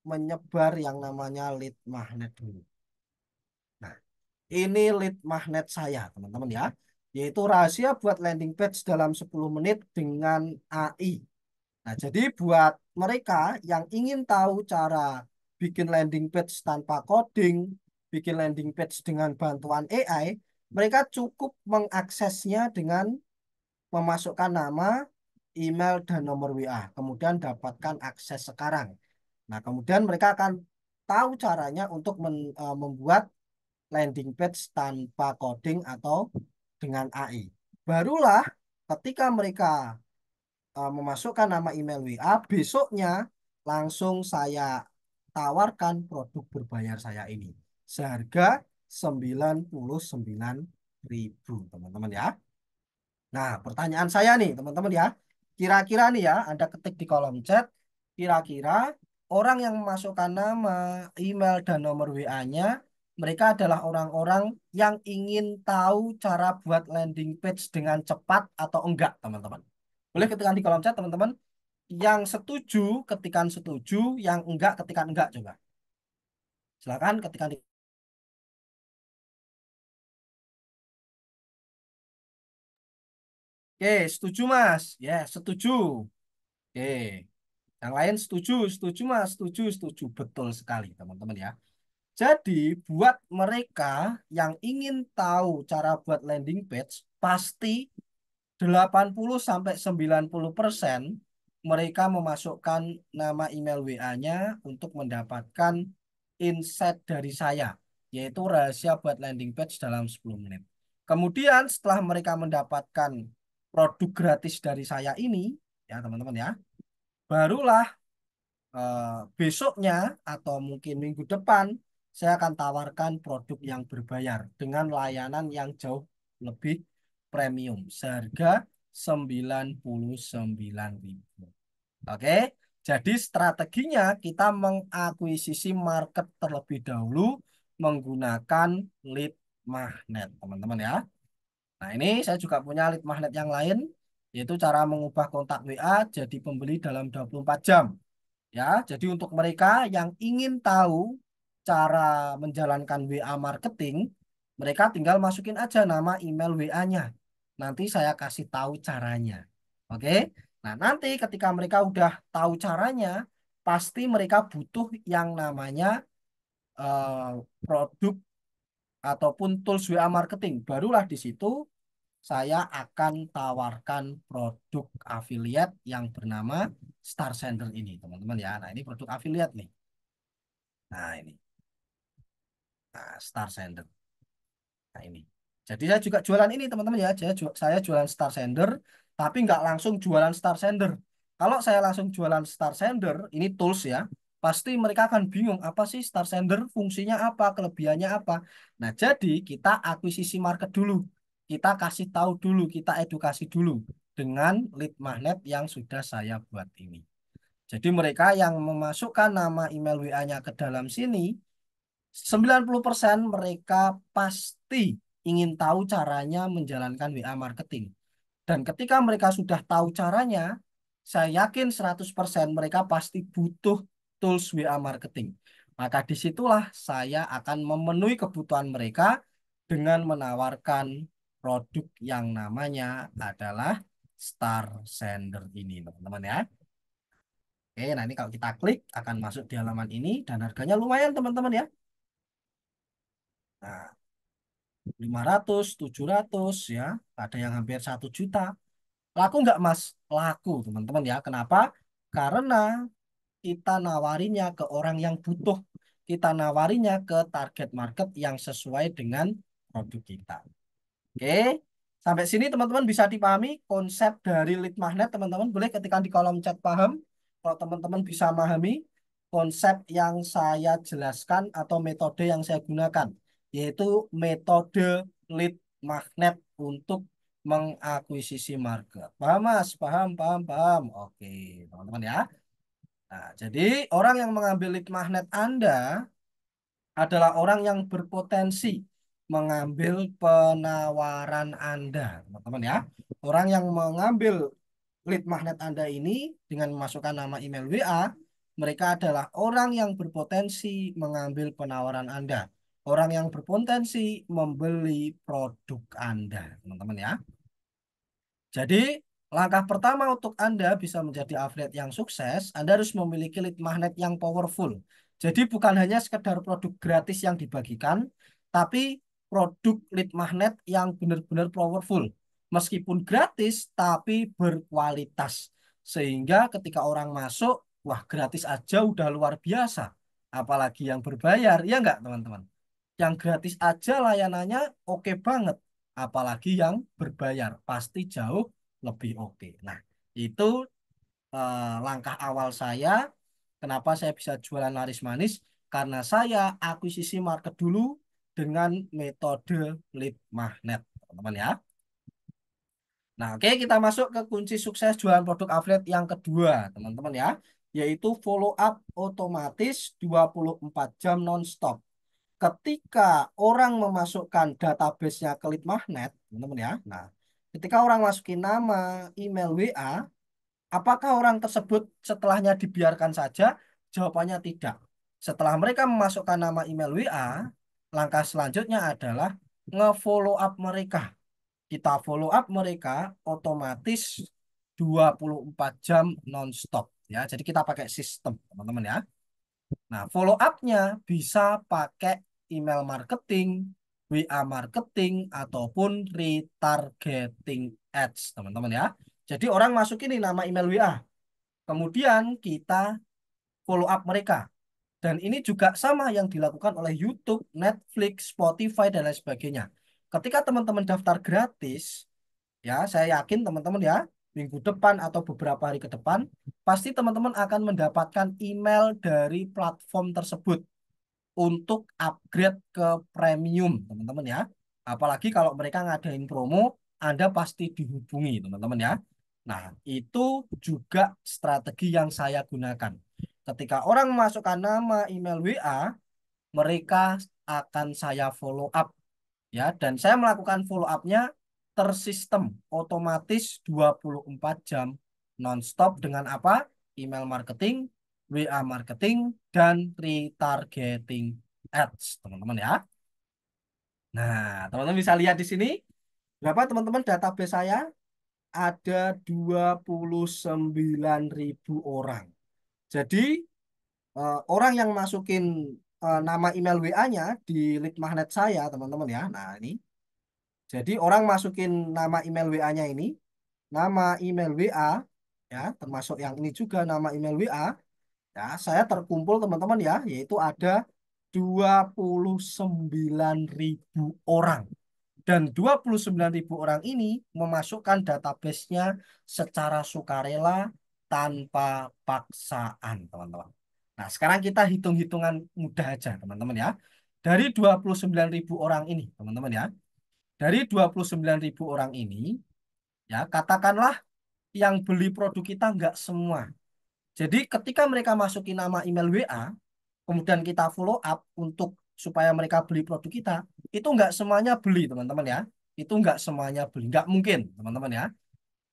menyebar yang namanya lead magnet dulu. Nah, ini lead magnet saya, teman-teman ya, yaitu rahasia buat landing page dalam 10 menit dengan AI. Nah, jadi buat mereka yang ingin tahu cara bikin landing page tanpa coding, bikin landing page dengan bantuan AI, mereka cukup mengaksesnya dengan memasukkan nama, email, dan nomor WA. Kemudian dapatkan akses sekarang. Nah, kemudian mereka akan tahu caranya untuk membuat landing page tanpa coding atau dengan AI. Barulah ketika mereka memasukkan nama email WA, besoknya langsung saya tawarkan produk berbayar saya ini. Seharga 99.000, teman-teman ya. Nah, pertanyaan saya nih, teman-teman ya. Kira-kira nih ya, Anda ketik di kolom chat, kira-kira orang yang memasukkan nama, email, dan nomor WA-nya, mereka adalah orang-orang yang ingin tahu cara buat landing page dengan cepat atau enggak, teman-teman. Boleh ketikkan di kolom chat, teman-teman. Yang setuju, ketikan setuju. Yang enggak, ketikan enggak, coba. Silakan ketikkan di... Oke, setuju, Mas. Ya, setuju. Oke. Yang lain setuju, setuju mas, setuju, setuju. Betul sekali teman-teman ya. Jadi buat mereka yang ingin tahu cara buat landing page, pasti 80 sampai 90% mereka memasukkan nama email WA-nya untuk mendapatkan insight dari saya, yaitu rahasia buat landing page dalam 10 menit. Kemudian setelah mereka mendapatkan produk gratis dari saya ini, ya teman-teman ya, barulah besoknya atau mungkin minggu depan saya akan tawarkan produk yang berbayar dengan layanan yang jauh lebih premium seharga 99.000. Oke, jadi strateginya kita mengakuisisi market terlebih dahulu menggunakan lead magnet, teman-teman ya. Nah, ini saya juga punya lead magnet yang lain, yaitu cara mengubah kontak WA jadi pembeli dalam 24 jam. Ya, jadi untuk mereka yang ingin tahu cara menjalankan WA marketing, mereka tinggal masukin aja nama email WA-nya. Nanti saya kasih tahu caranya. Oke? Nah, nanti ketika mereka udah tahu caranya, pasti mereka butuh yang namanya produk ataupun tools WA marketing. Barulah di situ saya akan tawarkan produk affiliate yang bernama Star Sender ini, teman-teman ya. Nah, ini produk affiliate nih. Nah, ini. Nah, Star Sender. Nah, ini. Jadi saya juga jualan ini, teman-teman ya. Saya jualan Star Sender, tapi nggak langsung jualan Star Sender. Kalau saya langsung jualan Star Sender, ini tools ya, pasti mereka akan bingung apa sih Star Sender, fungsinya apa, kelebihannya apa. Nah, jadi kita akuisisi market dulu. Kita kasih tahu dulu, kita edukasi dulu dengan lead magnet yang sudah saya buat ini. Jadi mereka yang memasukkan nama email WA-nya ke dalam sini, 90% mereka pasti ingin tahu caranya menjalankan WA marketing. Dan ketika mereka sudah tahu caranya, saya yakin 100% mereka pasti butuh tools WA marketing. Maka disitulah saya akan memenuhi kebutuhan mereka dengan menawarkan produk yang namanya adalah Star Sender ini, teman-teman ya. Oke, nah ini kalau kita klik akan masuk di halaman ini dan harganya lumayan, teman-teman ya. Nah, 500, 700 ya, ada yang hampir 1 juta. Laku nggak Mas? Laku teman-teman ya. Kenapa? Karena kita nawarinya ke orang yang butuh. Kita nawarinya ke target market yang sesuai dengan produk kita. Oke, sampai sini teman-teman bisa dipahami konsep dari lead magnet, teman-teman. Boleh ketikkan di kolom chat paham. Kalau teman-teman bisa memahami konsep yang saya jelaskan atau metode yang saya gunakan, yaitu metode lead magnet untuk mengakuisisi market. Paham Mas? Paham, paham, paham. Oke, teman-teman ya. Nah, jadi orang yang mengambil lead magnet Anda adalah orang yang berpotensi mengambil penawaran Anda, teman-teman ya. Orang yang mengambil lead magnet Anda ini dengan memasukkan nama email WA, mereka adalah orang yang berpotensi mengambil penawaran Anda. Orang yang berpotensi membeli produk Anda, teman-teman ya. Jadi, langkah pertama untuk Anda bisa menjadi affiliate yang sukses, Anda harus memiliki lead magnet yang powerful. Jadi, bukan hanya sekedar produk gratis yang dibagikan, tapi produk lead magnet yang benar-benar powerful. Meskipun gratis, tapi berkualitas. Sehingga ketika orang masuk, wah gratis aja udah luar biasa. Apalagi yang berbayar, ya enggak teman-teman? Yang gratis aja layanannya oke banget. Apalagi yang berbayar, pasti jauh lebih oke. Nah, itu langkah awal saya. Kenapa saya bisa jualan laris manis? Karena saya akuisisi market dulu dengan metode lead magnet, teman-teman ya. Nah, oke, kita masuk ke kunci sukses jualan produk affiliate yang kedua, teman-teman ya, yaitu follow up otomatis 24 jam nonstop. Ketika orang memasukkan database-nya ke lead magnet, teman-teman ya. Nah, ketika orang masukin nama, email WA, apakah orang tersebut setelahnya dibiarkan saja? Jawabannya tidak. Setelah mereka memasukkan nama email WA, langkah selanjutnya adalah nge-follow up mereka. Kita follow up mereka otomatis 24 jam nonstop ya. Jadi kita pakai sistem, teman-teman ya. Nah, follow up-nya bisa pakai email marketing, WA marketing, ataupun retargeting ads, teman-teman ya. Jadi orang masuk ini nama email WA. Kemudian kita follow up mereka. Dan ini juga sama yang dilakukan oleh YouTube, Netflix, Spotify, dan lain sebagainya. Ketika teman-teman daftar gratis, ya saya yakin teman-teman ya, minggu depan atau beberapa hari ke depan, pasti teman-teman akan mendapatkan email dari platform tersebut untuk upgrade ke premium, teman-teman ya. Apalagi kalau mereka ngadain promo, Anda pasti dihubungi, teman-teman ya. Nah, itu juga strategi yang saya gunakan. Ketika orang memasukkan nama email WA, mereka akan saya follow up ya, dan saya melakukan follow up-nya tersistem otomatis 24 jam nonstop dengan apa? Email marketing, WA marketing, dan retargeting ads, teman-teman ya. Nah, teman-teman bisa lihat di sini berapa teman-teman database saya ada 29.000 orang. Jadi orang yang masukin nama email WA-nya di lead magnet saya, teman-teman ya. Nah, ini. Jadi orang masukin nama email WA-nya ini, nama email WA, ya, termasuk yang ini juga nama email WA, ya, saya terkumpul teman-teman ya, yaitu ada 29.000 orang. Dan 29.000 orang ini memasukkan database-nya secara sukarela tanpa paksaan, teman-teman. Nah, sekarang kita hitung-hitungan mudah aja, teman-teman ya. Dari 29.000 orang ini, teman-teman ya. Dari 29.000 orang ini, ya katakanlah yang beli produk kita nggak semua. Jadi ketika mereka masukin nama email WA, kemudian kita follow up untuk supaya mereka beli produk kita, itu nggak semuanya beli, teman-teman ya. Itu nggak semuanya beli, nggak mungkin, teman-teman ya.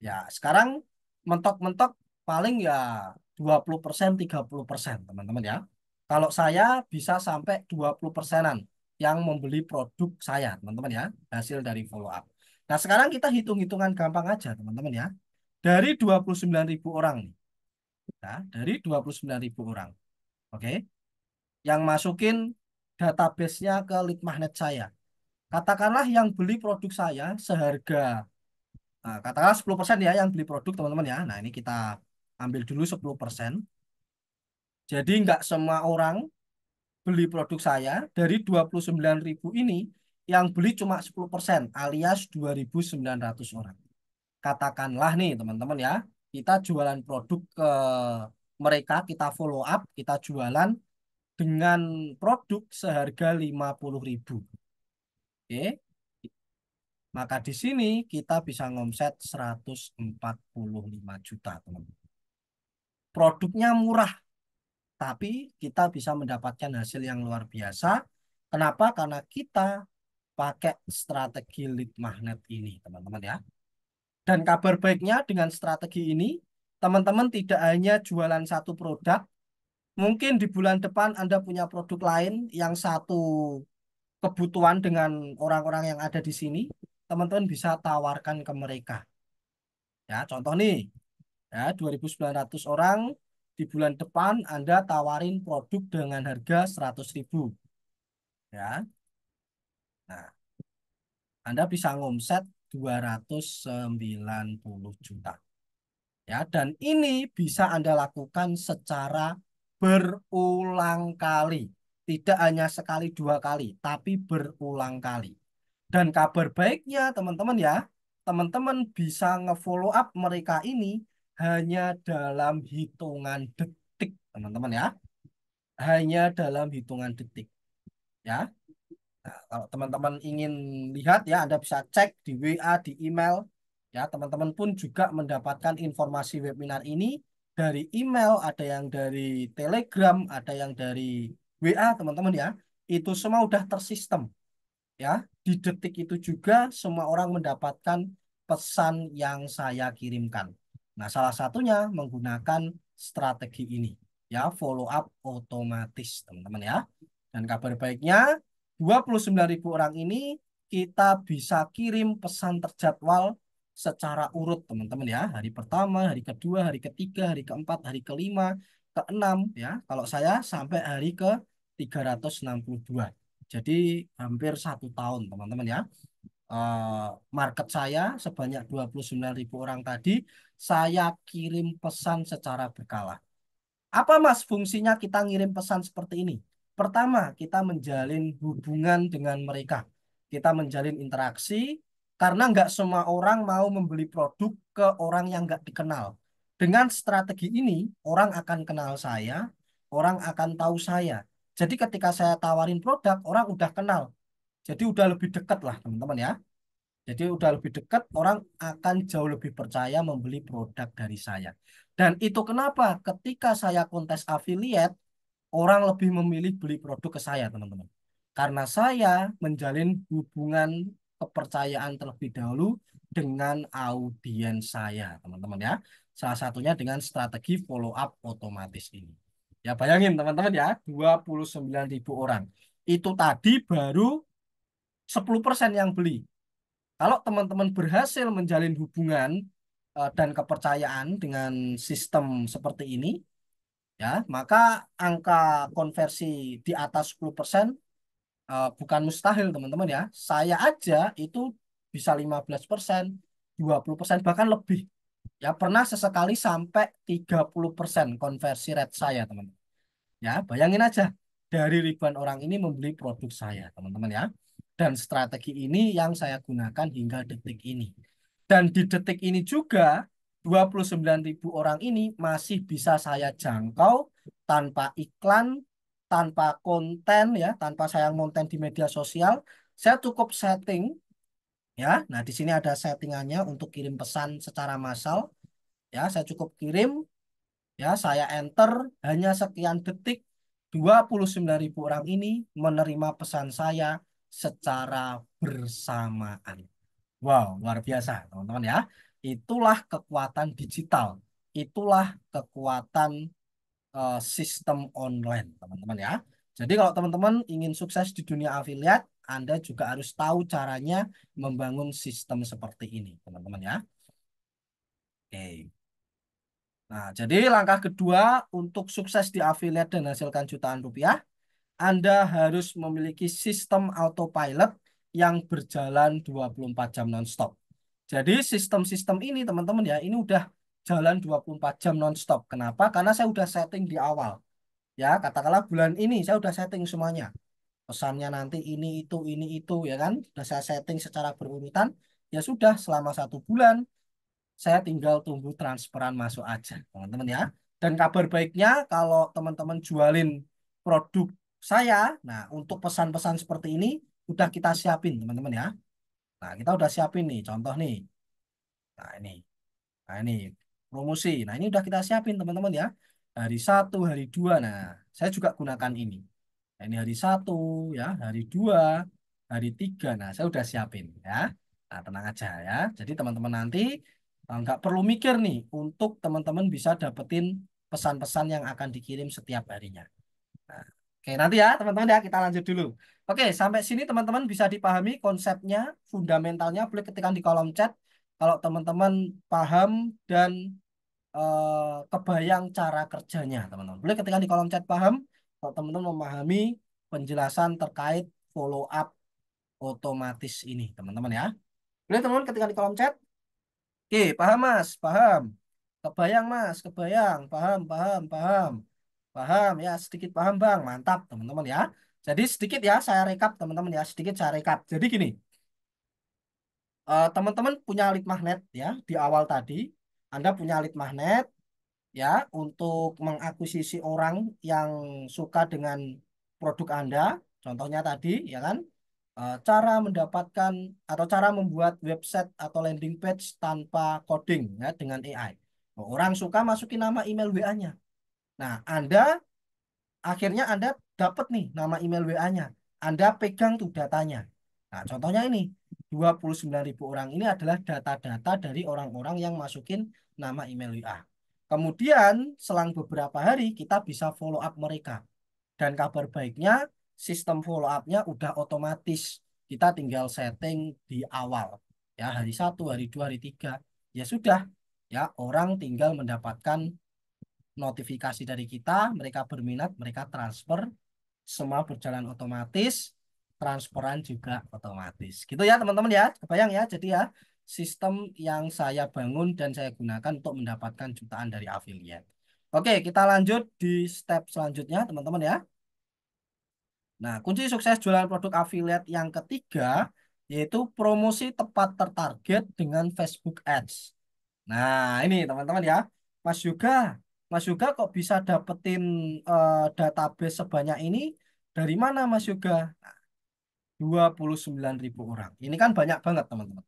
Ya, sekarang mentok-mentok paling ya 20%, 30%, teman-teman ya. Kalau saya bisa sampai 20 persenan yang membeli produk saya, teman-teman ya, hasil dari follow up. Nah, sekarang kita hitung-hitungan gampang aja, teman-teman ya. Dari 29.000 orang nih, ya, dari 29.000 orang, oke, yang masukin database-nya ke lead magnet saya. Katakanlah yang beli produk saya seharga, nah, katakanlah 10% ya yang beli produk, teman-teman ya. Nah, ini kita ambil dulu 10%. Jadi nggak semua orang beli produk saya. Dari 29.000 ini, yang beli cuma 10%, alias 2.900 orang. Katakanlah nih, teman-teman ya, kita jualan produk ke mereka, kita follow up, kita jualan dengan produk seharga 50.000. Oke, maka di sini kita bisa ngomset 145 juta, teman-teman. Produknya murah, tapi kita bisa mendapatkan hasil yang luar biasa. Kenapa? Karena kita pakai strategi lead magnet ini, teman-teman ya. Dan kabar baiknya dengan strategi ini, teman-teman tidak hanya jualan satu produk, mungkin di bulan depan Anda punya produk lain yang satu kebutuhan dengan orang-orang yang ada di sini, teman-teman bisa tawarkan ke mereka. Ya, contoh nih, ya 2.900 orang di bulan depan Anda tawarin produk dengan harga 100.000. Ya. Nah, Anda bisa ngomset 290 juta. Ya, dan ini bisa Anda lakukan secara berulang kali. Tidak hanya sekali dua kali, tapi berulang kali. Dan kabar baiknya teman-teman ya, teman-teman bisa nge-follow up mereka ini hanya dalam hitungan detik, teman-teman ya. Hanya dalam hitungan detik ya. Nah, kalau teman-teman ingin lihat ya, Anda bisa cek di WA, di email. Ya, teman-teman pun juga mendapatkan informasi webinar ini dari email, ada yang dari Telegram, ada yang dari WA, teman-teman ya. Itu semua udah tersistem. Ya, di detik itu juga semua orang mendapatkan pesan yang saya kirimkan. Nah, salah satunya menggunakan strategi ini. Ya, follow up otomatis, teman-teman ya. Dan kabar baiknya, 29.000 orang ini kita bisa kirim pesan terjadwal secara urut, teman-teman ya. Hari pertama, hari kedua, hari ketiga, hari keempat, hari kelima, keenam ya. Kalau saya sampai hari ke 362. Jadi hampir 1 tahun, teman-teman ya. market saya sebanyak 29.000 orang tadi, saya kirim pesan secara berkala. Apa Mas fungsinya kita ngirim pesan seperti ini? Pertama, kita menjalin hubungan dengan mereka. Kita menjalin interaksi karena nggak semua orang mau membeli produk ke orang yang nggak dikenal. Dengan strategi ini, orang akan kenal saya, orang akan tahu saya. Jadi ketika saya tawarin produk, orang udah kenal. Jadi udah lebih dekat lah teman-teman ya. Jadi udah lebih dekat, orang akan jauh lebih percaya membeli produk dari saya. Dan itu kenapa ketika saya kontes affiliate, orang lebih memilih beli produk ke saya, teman-teman. Karena saya menjalin hubungan kepercayaan terlebih dahulu dengan audiens saya, teman-teman ya. Salah satunya dengan strategi follow up otomatis ini. Ya bayangin teman-teman ya, 29.000 orang. Itu tadi baru 10% yang beli. Kalau teman-teman berhasil menjalin hubungan dan kepercayaan dengan sistem seperti ini, ya, maka angka konversi di atas 10% bukan mustahil, teman-teman ya. Saya aja itu bisa 15%, 20% bahkan lebih. Ya, pernah sesekali sampai 30% konversi rate saya, teman-teman. Ya, bayangin aja dari ribuan orang ini membeli produk saya, teman-teman ya. Dan strategi ini yang saya gunakan hingga detik ini. Dan di detik ini juga 29.000 orang ini masih bisa saya jangkau tanpa iklan, tanpa konten ya, tanpa saya konten di media sosial. Saya cukup setting ya. Nah, di sini ada settingannya untuk kirim pesan secara massal ya. Saya cukup kirim. Ya, saya enter hanya sekian detik 29.000 orang ini menerima pesan saya secara bersamaan. Wow, luar biasa, teman-teman ya. Itulah kekuatan digital. Itulah kekuatan sistem online, teman-teman ya. Jadi kalau teman-teman ingin sukses di dunia affiliate, Anda juga harus tahu caranya membangun sistem seperti ini, teman-teman ya. Oke. Nah, jadi langkah kedua untuk sukses di affiliate dan hasilkan jutaan rupiah, Anda harus memiliki sistem autopilot yang berjalan 24 jam nonstop. Jadi sistem-sistem ini teman-teman ya, ini udah jalan 24 jam nonstop. Kenapa? Karena saya udah setting di awal. Ya, katakanlah bulan ini saya udah setting semuanya. Pesannya nanti ini itu ya kan. Sudah saya setting secara berurutan. Ya sudah selama 1 bulan saya tinggal tunggu transferan masuk aja, teman-teman ya. Dan kabar baiknya kalau teman-teman jualin produk saya, nah untuk pesan-pesan seperti ini udah kita siapin, teman-teman ya. Nah, kita udah siapin nih, contoh nih. Nah, ini. Nah, ini promosi. Nah, ini udah kita siapin, teman-teman ya. Hari 1, hari 2. Nah, saya juga gunakan ini. Nah, ini hari 1 ya, hari 2, hari 3. Nah, saya udah siapin ya. Nah, tenang aja ya. Jadi teman-teman nanti nggak perlu mikir nih untuk teman-teman bisa dapetin pesan-pesan yang akan dikirim setiap harinya. Nah, oke, nanti ya teman-teman ya kita lanjut dulu. Oke, sampai sini teman-teman bisa dipahami konsepnya, fundamentalnya. Boleh ketikkan di kolom chat kalau teman-teman paham dan kebayang cara kerjanya, teman-teman. Boleh ketikkan di kolom chat paham kalau teman-teman memahami penjelasan terkait follow up otomatis ini, teman-teman ya. Boleh teman-teman ketikkan di kolom chat. Oke, paham Mas, paham. Kebayang Mas, kebayang, paham, paham, paham. Paham ya, sedikit paham Bang. Mantap, teman-teman ya. Jadi sedikit ya saya rekap, teman-teman ya, sedikit saya rekap. Jadi gini, teman-teman punya lead magnet ya di awal tadi. Anda punya lead magnet ya untuk mengakuisisi orang yang suka dengan produk Anda. Contohnya tadi ya kan. Cara mendapatkan atau cara membuat website atau landing page tanpa coding ya dengan AI. Orang suka masukin nama email WA-nya. Nah, akhirnya Anda dapat nih nama email WA-nya. Anda pegang tuh datanya. Nah, contohnya ini 29.000 orang ini adalah data-data dari orang-orang yang masukin nama email WA. Kemudian selang beberapa hari kita bisa follow up mereka. Dan kabar baiknya sistem follow up-nya udah otomatis. Kita tinggal setting di awal. Ya, hari 1, hari 2, hari 3. Ya sudah. Ya, orang tinggal mendapatkan notifikasi dari kita, mereka berminat, mereka transfer, semua berjalan otomatis. transparan juga otomatis. Gitu ya teman-teman ya. Kebayang ya. Jadi ya sistem yang saya bangun dan saya gunakan untuk mendapatkan jutaan dari affiliate. Oke, kita lanjut di step selanjutnya teman-teman ya. Nah, kunci sukses jualan produk affiliate yang ketiga yaitu promosi tepat tertarget dengan Facebook Ads. Nah, ini teman-teman ya. Mas Yuga, Mas Yuga kok bisa dapetin database sebanyak ini dari mana Mas Yuga? 29.000 orang. Ini kan banyak banget teman-teman.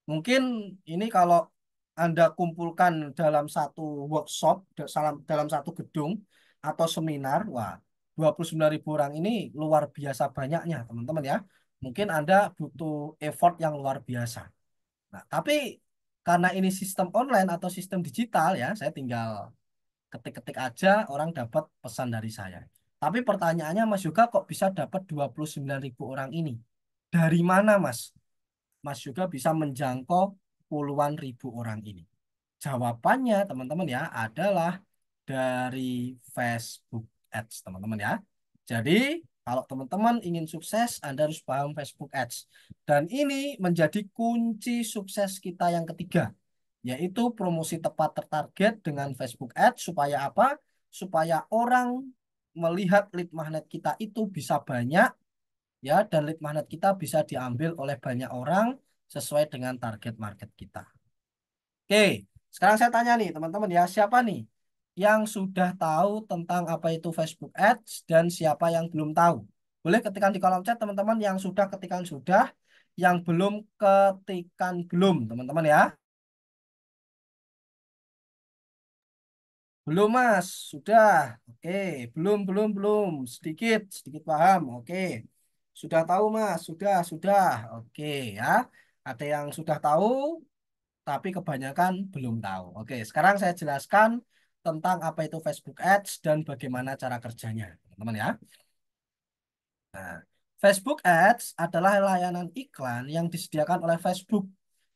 Mungkin ini kalau Anda kumpulkan dalam satu workshop, dalam satu gedung atau seminar, wah 29.000 orang ini luar biasa banyaknya teman-teman ya. Mungkin Anda butuh effort yang luar biasa. Nah, tapi karena ini sistem online atau sistem digital ya, saya tinggal ketik-ketik aja orang dapat pesan dari saya. Tapi pertanyaannya Mas Yoga kok bisa dapat 29.000 orang ini? Dari mana Mas? Mas juga bisa menjangkau puluhan ribu orang ini. Jawabannya teman-teman ya adalah dari Facebook Ads teman-teman ya. Jadi kalau teman-teman ingin sukses Anda harus paham Facebook Ads. Dan ini menjadi kunci sukses kita yang ketiga, yaitu promosi tepat tertarget dengan Facebook Ads supaya apa? Supaya orang melihat lead magnet kita itu bisa banyak ya dan lead magnet kita bisa diambil oleh banyak orang sesuai dengan target market kita. Oke, sekarang saya tanya nih teman-teman ya, siapa nih yang sudah tahu tentang apa itu Facebook Ads dan siapa yang belum tahu? Boleh ketikkan di kolom chat teman-teman yang sudah ketikan sudah, yang belum ketikan belum teman-teman ya. Belum Mas, sudah. Oke, belum. Sedikit paham. Oke. Sudah tahu Mas, sudah. Oke ya. Ada yang sudah tahu, tapi kebanyakan belum tahu. Oke, sekarang saya jelaskan tentang apa itu Facebook Ads dan bagaimana cara kerjanya, teman-teman ya. Nah, Facebook Ads adalah layanan iklan yang disediakan oleh Facebook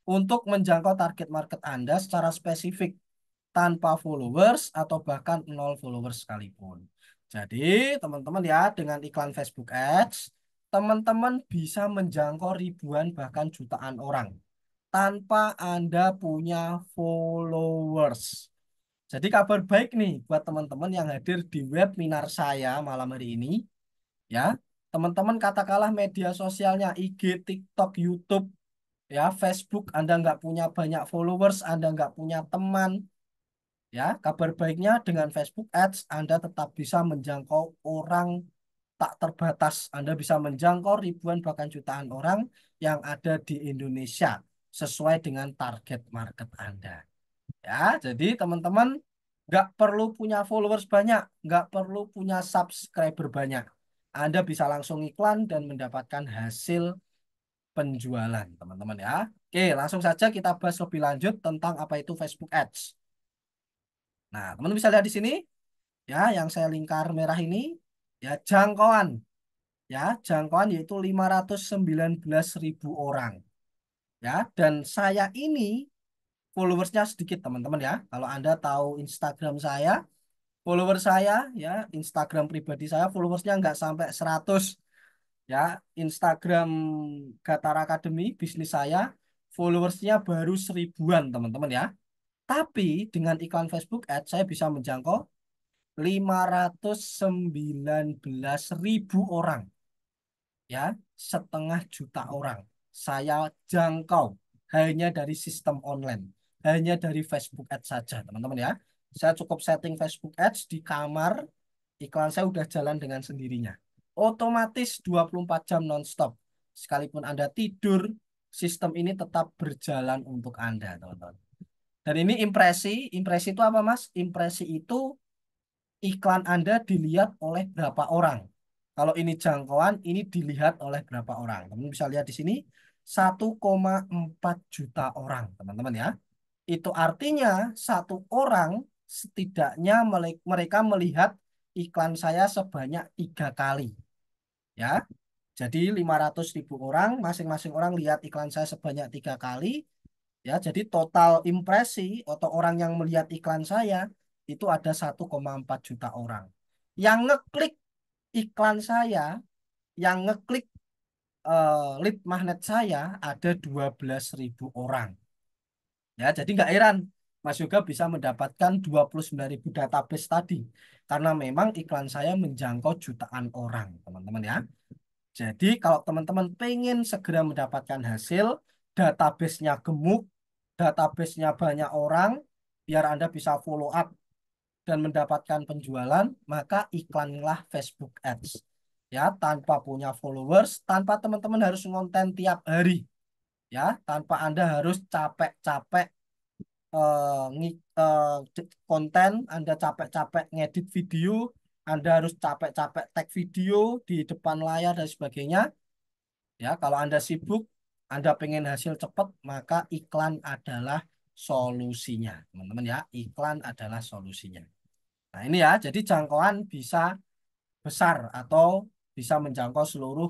untuk menjangkau target market Anda secara spesifik tanpa followers atau bahkan nol followers sekalipun. Jadi, teman-teman ya, dengan iklan Facebook Ads, teman-teman bisa menjangkau ribuan bahkan jutaan orang tanpa Anda punya followers. Jadi kabar baik nih buat teman-teman yang hadir di webinar saya malam hari ini, ya. Teman-teman katakanlah media sosialnya IG, TikTok, YouTube, ya, Facebook, Anda nggak punya banyak followers, Anda nggak punya teman, ya, kabar baiknya dengan Facebook Ads Anda tetap bisa menjangkau orang tak terbatas. Anda bisa menjangkau ribuan bahkan jutaan orang yang ada di Indonesia sesuai dengan target market Anda. Ya, jadi teman-teman nggak perlu punya followers banyak, nggak perlu punya subscriber banyak. Anda bisa langsung iklan dan mendapatkan hasil penjualan, teman-teman ya. Oke, langsung saja kita bahas lebih lanjut tentang apa itu Facebook Ads. Nah, teman-teman bisa lihat di sini ya yang saya lingkar merah ini ya ya jangkauan yaitu 519.000 orang ya dan saya ini followersnya sedikit teman-teman ya kalau Anda tahu Instagram saya follower saya ya Instagram pribadi saya followersnya nggak sampai 100 ya Instagram Gatar Academy bisnis saya followersnya baru 1.000-an teman-teman ya tapi dengan iklan Facebook Ads saya bisa menjangkau 519.000 orang ya 1,5 juta orang saya jangkau hanya dari sistem online hanya dari Facebook Ads saja teman-teman ya saya cukup setting Facebook Ads di kamar iklan saya udah jalan dengan sendirinya otomatis 24 jam nonstop sekalipun Anda tidur sistem ini tetap berjalan untuk Anda teman-teman dan ini impresi itu apa Mas impresi itu iklan Anda dilihat oleh berapa orang. Kalau ini jangkauan, ini dilihat oleh berapa orang. Teman bisa lihat di sini 1,4 juta orang, teman-teman ya. Itu artinya satu orang setidaknya mereka melihat iklan saya sebanyak 3 kali. Ya, jadi 500.000 orang, masing-masing orang lihat iklan saya sebanyak 3 kali. Ya, jadi total impresi atau orang yang melihat iklan saya itu ada 1,4 juta orang. Yang ngeklik iklan saya, yang ngeklik lead magnet saya ada 12.000 orang. Ya, jadi nggak heran Mas Yoga bisa mendapatkan 29.000 database tadi. Karena memang iklan saya menjangkau jutaan orang, teman-teman ya. Jadi kalau teman-teman pengen segera mendapatkan hasil, database-nya gemuk, database-nya banyak orang, biar Anda bisa follow up dan mendapatkan penjualan, maka iklanlah Facebook Ads. Ya, tanpa punya followers, tanpa teman-teman harus ngonten tiap hari. Ya, tanpa Anda harus capek-capek konten, Anda capek-capek ngedit video, Anda harus capek-capek tag video di depan layar dan sebagainya. Ya, kalau Anda sibuk, Anda pengen hasil cepat, maka iklan adalah solusinya, teman-teman ya. Iklan adalah solusinya. Nah, ini ya, jadi jangkauan bisa besar atau bisa menjangkau seluruh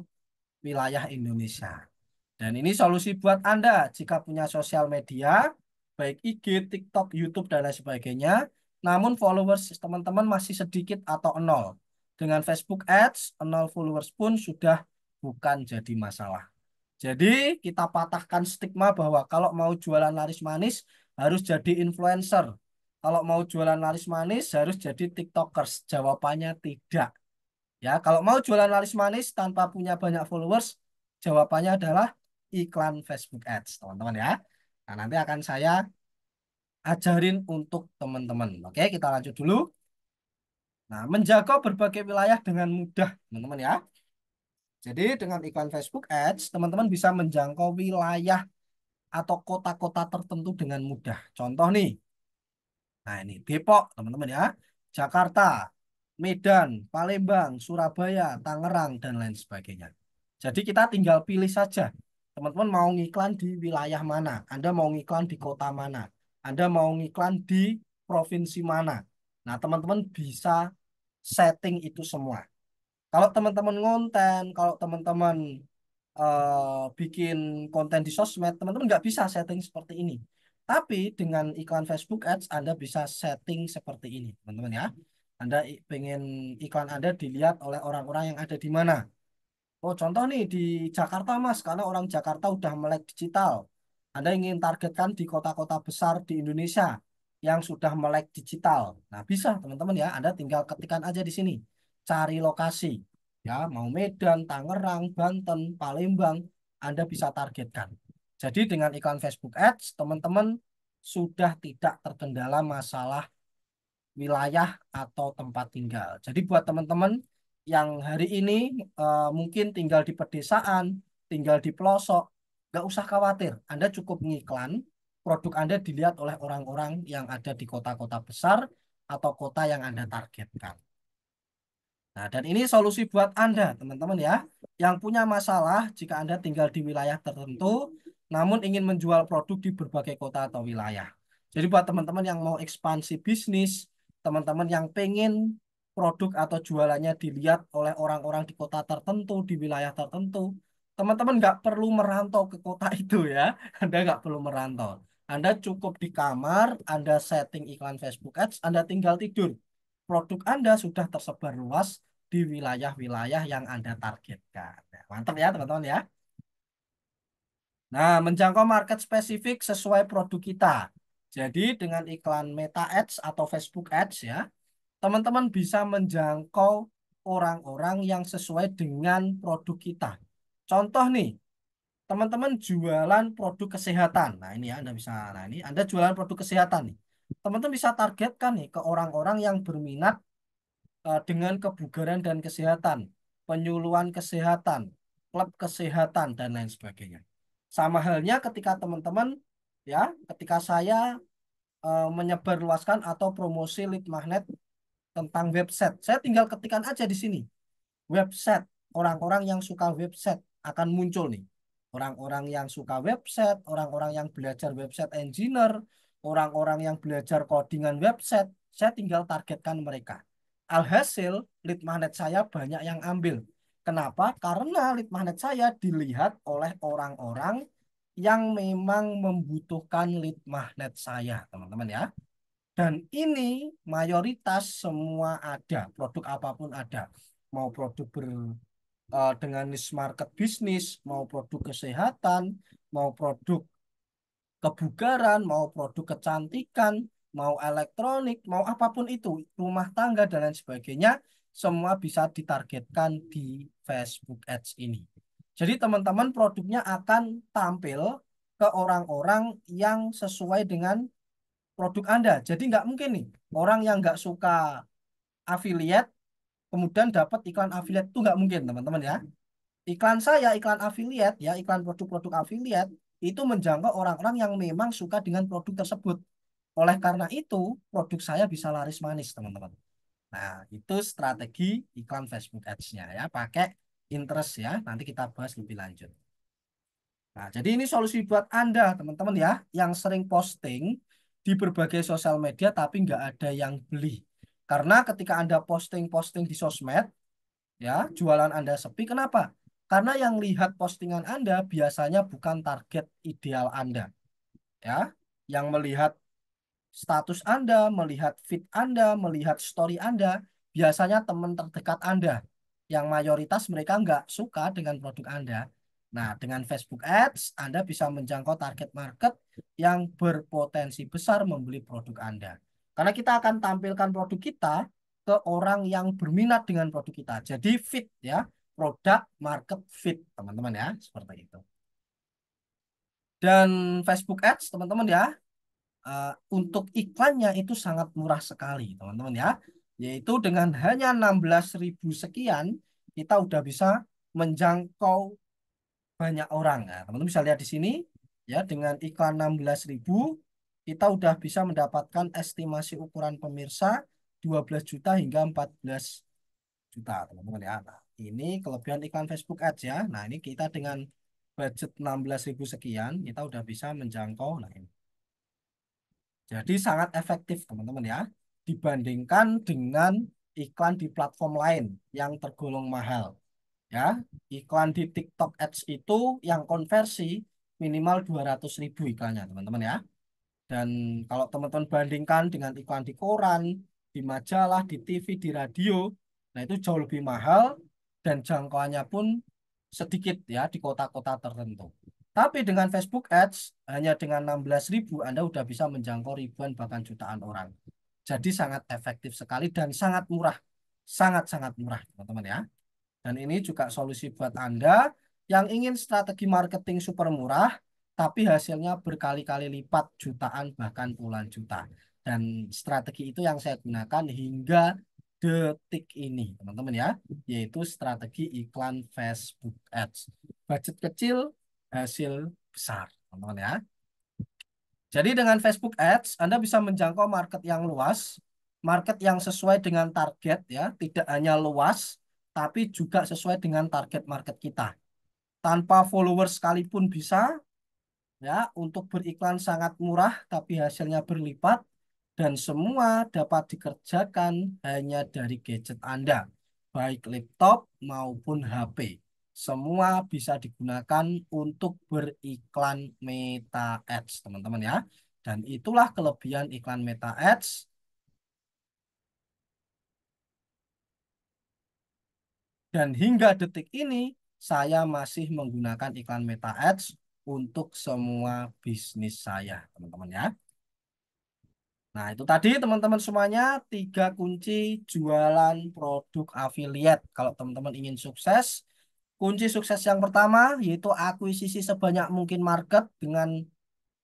wilayah Indonesia. Dan ini solusi buat Anda jika punya sosial media, baik IG, TikTok, YouTube, dan lain sebagainya. Namun followers teman-teman masih sedikit atau nol. Dengan Facebook Ads, nol followers pun sudah bukan jadi masalah. Jadi kita patahkan stigma bahwa kalau mau jualan laris manis harus jadi influencer. Kalau mau jualan laris manis harus jadi TikTokers. Jawabannya tidak. Ya, kalau mau jualan laris manis tanpa punya banyak followers, jawabannya adalah iklan Facebook Ads, teman-teman ya. Nah, nanti akan saya ajarin untuk teman-teman. Oke, kita lanjut dulu. Nah, menjaga berbagai wilayah dengan mudah, teman-teman ya. Jadi dengan iklan Facebook Ads, teman-teman bisa menjangkau wilayah atau kota-kota tertentu dengan mudah. Contoh nih, nah ini Depok, teman-teman ya. Jakarta, Medan, Palembang, Surabaya, Tangerang, dan lain sebagainya. Jadi kita tinggal pilih saja. Teman-teman mau ngiklan di wilayah mana? Anda mau ngiklan di kota mana? Anda mau ngiklan di provinsi mana? Nah, teman-teman bisa setting itu semua. Kalau teman-teman ngonten, kalau teman-teman bikin konten di sosmed, teman-teman nggak bisa setting seperti ini. Tapi dengan iklan Facebook Ads, Anda bisa setting seperti ini, teman-teman ya. Anda pengen iklan Anda dilihat oleh orang-orang yang ada di mana? Oh, contoh nih di Jakarta, Mas, karena orang Jakarta udah melek digital. Anda ingin targetkan di kota-kota besar di Indonesia yang sudah melek digital. Nah, bisa, teman-teman ya. Anda tinggal ketikkan aja di sini. Cari lokasi. Ya, mau Medan, Tangerang, Banten, Palembang, Anda bisa targetkan. Jadi dengan iklan Facebook Ads, teman-teman sudah tidak terkendala masalah wilayah atau tempat tinggal. Jadi buat teman-teman yang hari ini mungkin tinggal di pedesaan, tinggal di pelosok, nggak usah khawatir. Anda cukup ngiklan, produk Anda dilihat oleh orang-orang yang ada di kota-kota besar atau kota yang Anda targetkan. Nah, dan ini solusi buat Anda, teman-teman ya, yang punya masalah jika Anda tinggal di wilayah tertentu, namun ingin menjual produk di berbagai kota atau wilayah. Jadi buat teman-teman yang mau ekspansi bisnis, teman-teman yang pengen produk atau jualannya dilihat oleh orang-orang di kota tertentu, di wilayah tertentu, teman-teman nggak perlu merantau ke kota itu ya. Anda nggak perlu merantau. Anda cukup di kamar, Anda setting iklan Facebook Ads, Anda tinggal tidur. Produk Anda sudah tersebar luas di wilayah-wilayah yang Anda targetkan. Nah, mantap ya teman-teman ya. Nah, menjangkau market spesifik sesuai produk kita. Jadi dengan iklan Meta Ads atau Facebook Ads ya, teman-teman bisa menjangkau orang-orang yang sesuai dengan produk kita. Contoh nih, teman-teman jualan produk kesehatan. Nah, ini ya Anda bisa. Nah, ini Anda jualan produk kesehatan nih. Teman-teman bisa targetkan nih ke orang-orang yang berminat dengan kebugaran dan kesehatan, penyuluhan kesehatan, klub kesehatan dan lain sebagainya. Sama halnya ketika teman-teman ya, ketika saya menyebarluaskan atau promosi lead magnet tentang website, saya tinggal ketikkan aja di sini website. Orang-orang yang suka website akan muncul nih. Orang-orang yang suka website, orang-orang yang belajar website engineer, orang-orang yang belajar codingan website, saya tinggal targetkan mereka. Alhasil, lead magnet saya banyak yang ambil. Kenapa? Karena lead magnet saya dilihat oleh orang-orang yang memang membutuhkan lead magnet saya, teman-teman ya. Dan ini mayoritas semua ada, produk apapun ada. Mau produk dengan niche market bisnis, mau produk kesehatan, mau produk kebugaran, mau produk kecantikan, mau elektronik, mau apapun itu, rumah tangga dan lain sebagainya, semua bisa ditargetkan di Facebook Ads ini. Jadi teman-teman produknya akan tampil ke orang-orang yang sesuai dengan produk Anda. Jadi nggak mungkin nih, orang yang nggak suka affiliate, kemudian dapat iklan affiliate itu nggak mungkin teman-teman ya. Iklan saya, iklan affiliate ya, iklan produk-produk affiliate itu menjangkau orang-orang yang memang suka dengan produk tersebut. Oleh karena itu, produk saya bisa laris manis, teman-teman. Nah, itu strategi iklan Facebook Ads-nya ya, pakai interest ya. Nanti kita bahas lebih lanjut. Nah, jadi ini solusi buat Anda, teman-teman ya, yang sering posting di berbagai sosial media tapi nggak ada yang beli. Karena ketika Anda posting-posting di sosmed, ya, jualan Anda sepi. Kenapa? Karena yang lihat postingan Anda biasanya bukan target ideal Anda, ya. Yang melihat status Anda, melihat feed Anda, melihat story Anda, biasanya teman terdekat Anda. Yang mayoritas mereka nggak suka dengan produk Anda. Nah, dengan Facebook Ads, Anda bisa menjangkau target market yang berpotensi besar membeli produk Anda. Karena kita akan tampilkan produk kita ke orang yang berminat dengan produk kita. Jadi fit ya, produk market fit, teman-teman ya, seperti itu. Dan Facebook Ads, teman-teman ya, untuk iklannya itu sangat murah sekali, teman-teman ya. Yaitu dengan hanya 16.000 sekian, kita udah bisa menjangkau banyak orang. Nah, teman-teman bisa lihat di sini, ya, dengan iklan 16.000, kita udah bisa mendapatkan estimasi ukuran pemirsa 12 juta hingga 14 juta, teman-teman ya. Nah, ini kelebihan iklan Facebook Ads ya. Nah, ini kita dengan budget 16.000 sekian, kita udah bisa menjangkau. Nah, ini. Jadi sangat efektif teman-teman ya dibandingkan dengan iklan di platform lain yang tergolong mahal ya. Iklan di TikTok Ads itu yang konversi minimal 200.000 iklannya teman-teman ya. Dan kalau teman-teman bandingkan dengan iklan di koran, di majalah, di TV, di radio, nah itu jauh lebih mahal dan jangkauannya pun sedikit ya di kota-kota tertentu. Tapi dengan Facebook Ads, hanya dengan 16.000 Anda udah bisa menjangkau ribuan bahkan jutaan orang. Jadi sangat efektif sekali dan sangat murah. Sangat-sangat murah, teman-teman ya. Dan ini juga solusi buat Anda yang ingin strategi marketing super murah, tapi hasilnya berkali-kali lipat jutaan bahkan puluhan juta. Dan strategi itu yang saya gunakan hingga detik ini, teman-teman ya, yaitu strategi iklan Facebook Ads. Budget kecil, hasil besar, teman-teman ya. Jadi dengan Facebook Ads, Anda bisa menjangkau market yang luas, market yang sesuai dengan target ya, tidak hanya luas, tapi juga sesuai dengan target market kita. Tanpa followers sekalipun bisa, ya, untuk beriklan sangat murah, tapi hasilnya berlipat, dan semua dapat dikerjakan hanya dari gadget Anda, baik laptop maupun HP. Semua bisa digunakan untuk beriklan Meta Ads, teman-teman ya. Dan itulah kelebihan iklan Meta Ads. Dan hingga detik ini, saya masih menggunakan iklan Meta Ads untuk semua bisnis saya, teman-teman ya. Nah, itu tadi teman-teman semuanya tiga kunci jualan produk affiliate. Kalau teman-teman ingin sukses, kunci sukses yang pertama yaitu akuisisi sebanyak mungkin market dengan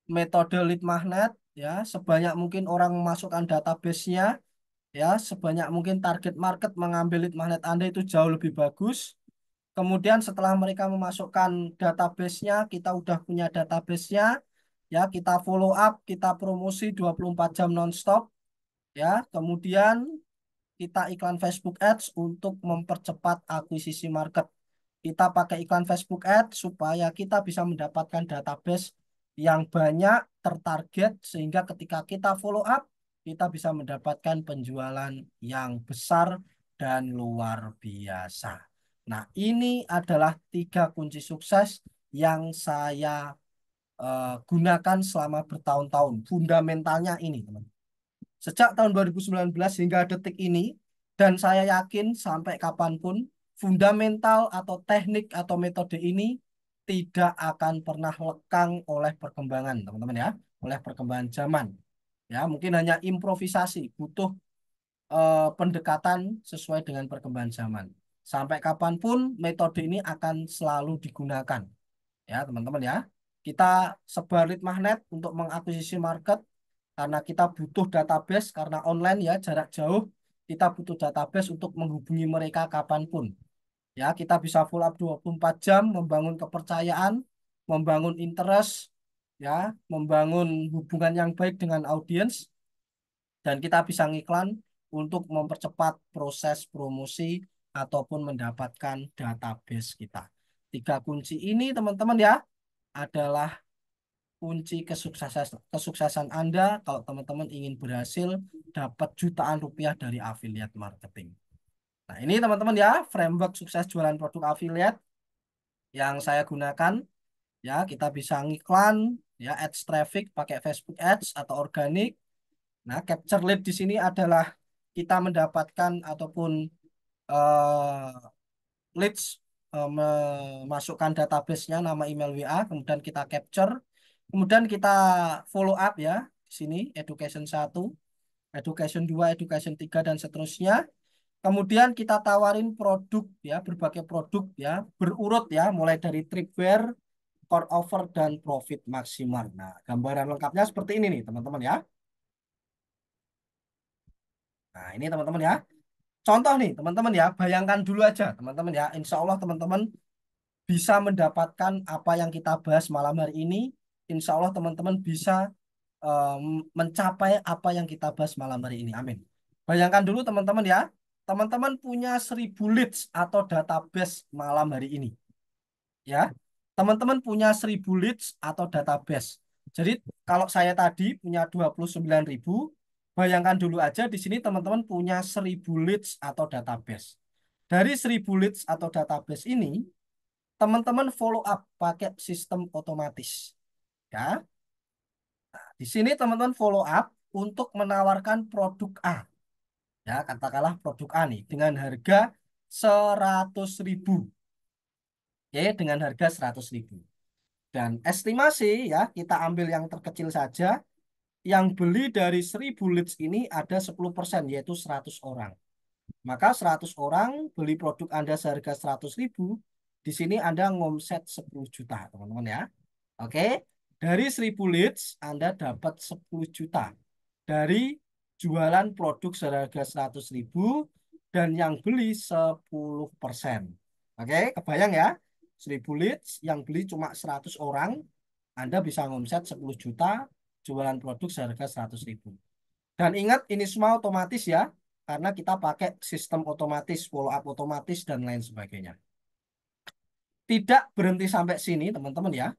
metode lead magnet ya, sebanyak mungkin orang memasukkan database-nya ya, sebanyak mungkin target market mengambil lead magnet Anda itu jauh lebih bagus. Kemudian setelah mereka memasukkan database-nya, kita udah punya database-nya, ya kita follow up, kita promosi 24 jam nonstop, ya. Kemudian kita iklan Facebook Ads untuk mempercepat akuisisi market. Kita pakai iklan Facebook Ads supaya kita bisa mendapatkan database yang banyak tertarget sehingga ketika kita follow up, kita bisa mendapatkan penjualan yang besar dan luar biasa. Nah, ini adalah tiga kunci sukses yang saya gunakan selama bertahun-tahun. Fundamentalnya ini, teman. Sejak tahun 2019 hingga detik ini, dan saya yakin sampai kapanpun fundamental atau teknik atau metode ini tidak akan pernah lekang oleh perkembangan, teman-teman ya, oleh perkembangan zaman. Ya, mungkin hanya improvisasi, butuh pendekatan sesuai dengan perkembangan zaman. Sampai kapanpun metode ini akan selalu digunakan. Ya, teman-teman ya. Kita sebar lead magnet untuk mengakuisisi market karena kita butuh database karena online ya, jarak jauh. Kita butuh database untuk menghubungi mereka kapanpun. Ya, kita bisa full up 24 jam membangun kepercayaan, membangun interest, ya, membangun hubungan yang baik dengan audiens dan kita bisa ngiklan untuk mempercepat proses promosi ataupun mendapatkan database kita. Tiga kunci ini teman-teman ya adalah kunci kesuksesan Anda kalau teman-teman ingin berhasil dapat jutaan rupiah dari affiliate marketing. Nah, ini teman-teman ya, framework sukses jualan produk affiliate yang saya gunakan. Ya, kita bisa ngiklan, ya, ads traffic pakai Facebook Ads atau organik. Nah, capture lead di sini adalah kita mendapatkan ataupun eh, leads, memasukkan database-nya nama email WA, kemudian kita capture, kemudian kita follow up ya di sini education 1, education 2, education 3 dan seterusnya. Kemudian kita tawarin produk ya, berbagai produk ya, berurut ya, mulai dari tripwire, core offer dan profit maksimal. Nah, gambaran lengkapnya seperti ini nih, teman-teman ya. Nah, ini teman-teman ya. Contoh nih, teman-teman ya, bayangkan dulu aja, teman-teman ya. Insya Allah teman-teman bisa mendapatkan apa yang kita bahas malam hari ini. Insya Allah teman-teman bisa mencapai apa yang kita bahas malam hari ini. Amin. Bayangkan dulu teman-teman ya, teman-teman punya 1.000 leads atau database malam hari ini. Ya, teman-teman punya 1.000 leads atau database. Jadi kalau saya tadi punya 29.000, bayangkan dulu aja di sini teman-teman punya 1.000 leads atau database. Dari 1.000 leads atau database ini, teman-teman follow up pakai sistem otomatis. Ya, di sini teman-teman follow up untuk menawarkan produk A. Ya, katakanlah produk A nih dengan harga 100.000. Ya, dengan harga 100.000. Dan estimasi ya, kita ambil yang terkecil saja. Yang beli dari 1.000 leads ini ada 10%, yaitu 100 orang. Maka 100 orang beli produk Anda seharga 100.000, di sini Anda ngomset 10 juta, teman-teman ya. Oke, dari 1.000 leads Anda dapat 10 juta dari jualan produk seharga 100.000 dan yang beli 10%. Oke, kebayang ya? 1.000 leads yang beli cuma 100 orang, Anda bisa ngomset 10 juta jualan produk seharga 100.000. Dan ingat ini semua otomatis ya, karena kita pakai sistem otomatis, follow up otomatis dan lain sebagainya. Tidak berhenti sampai sini teman-teman ya.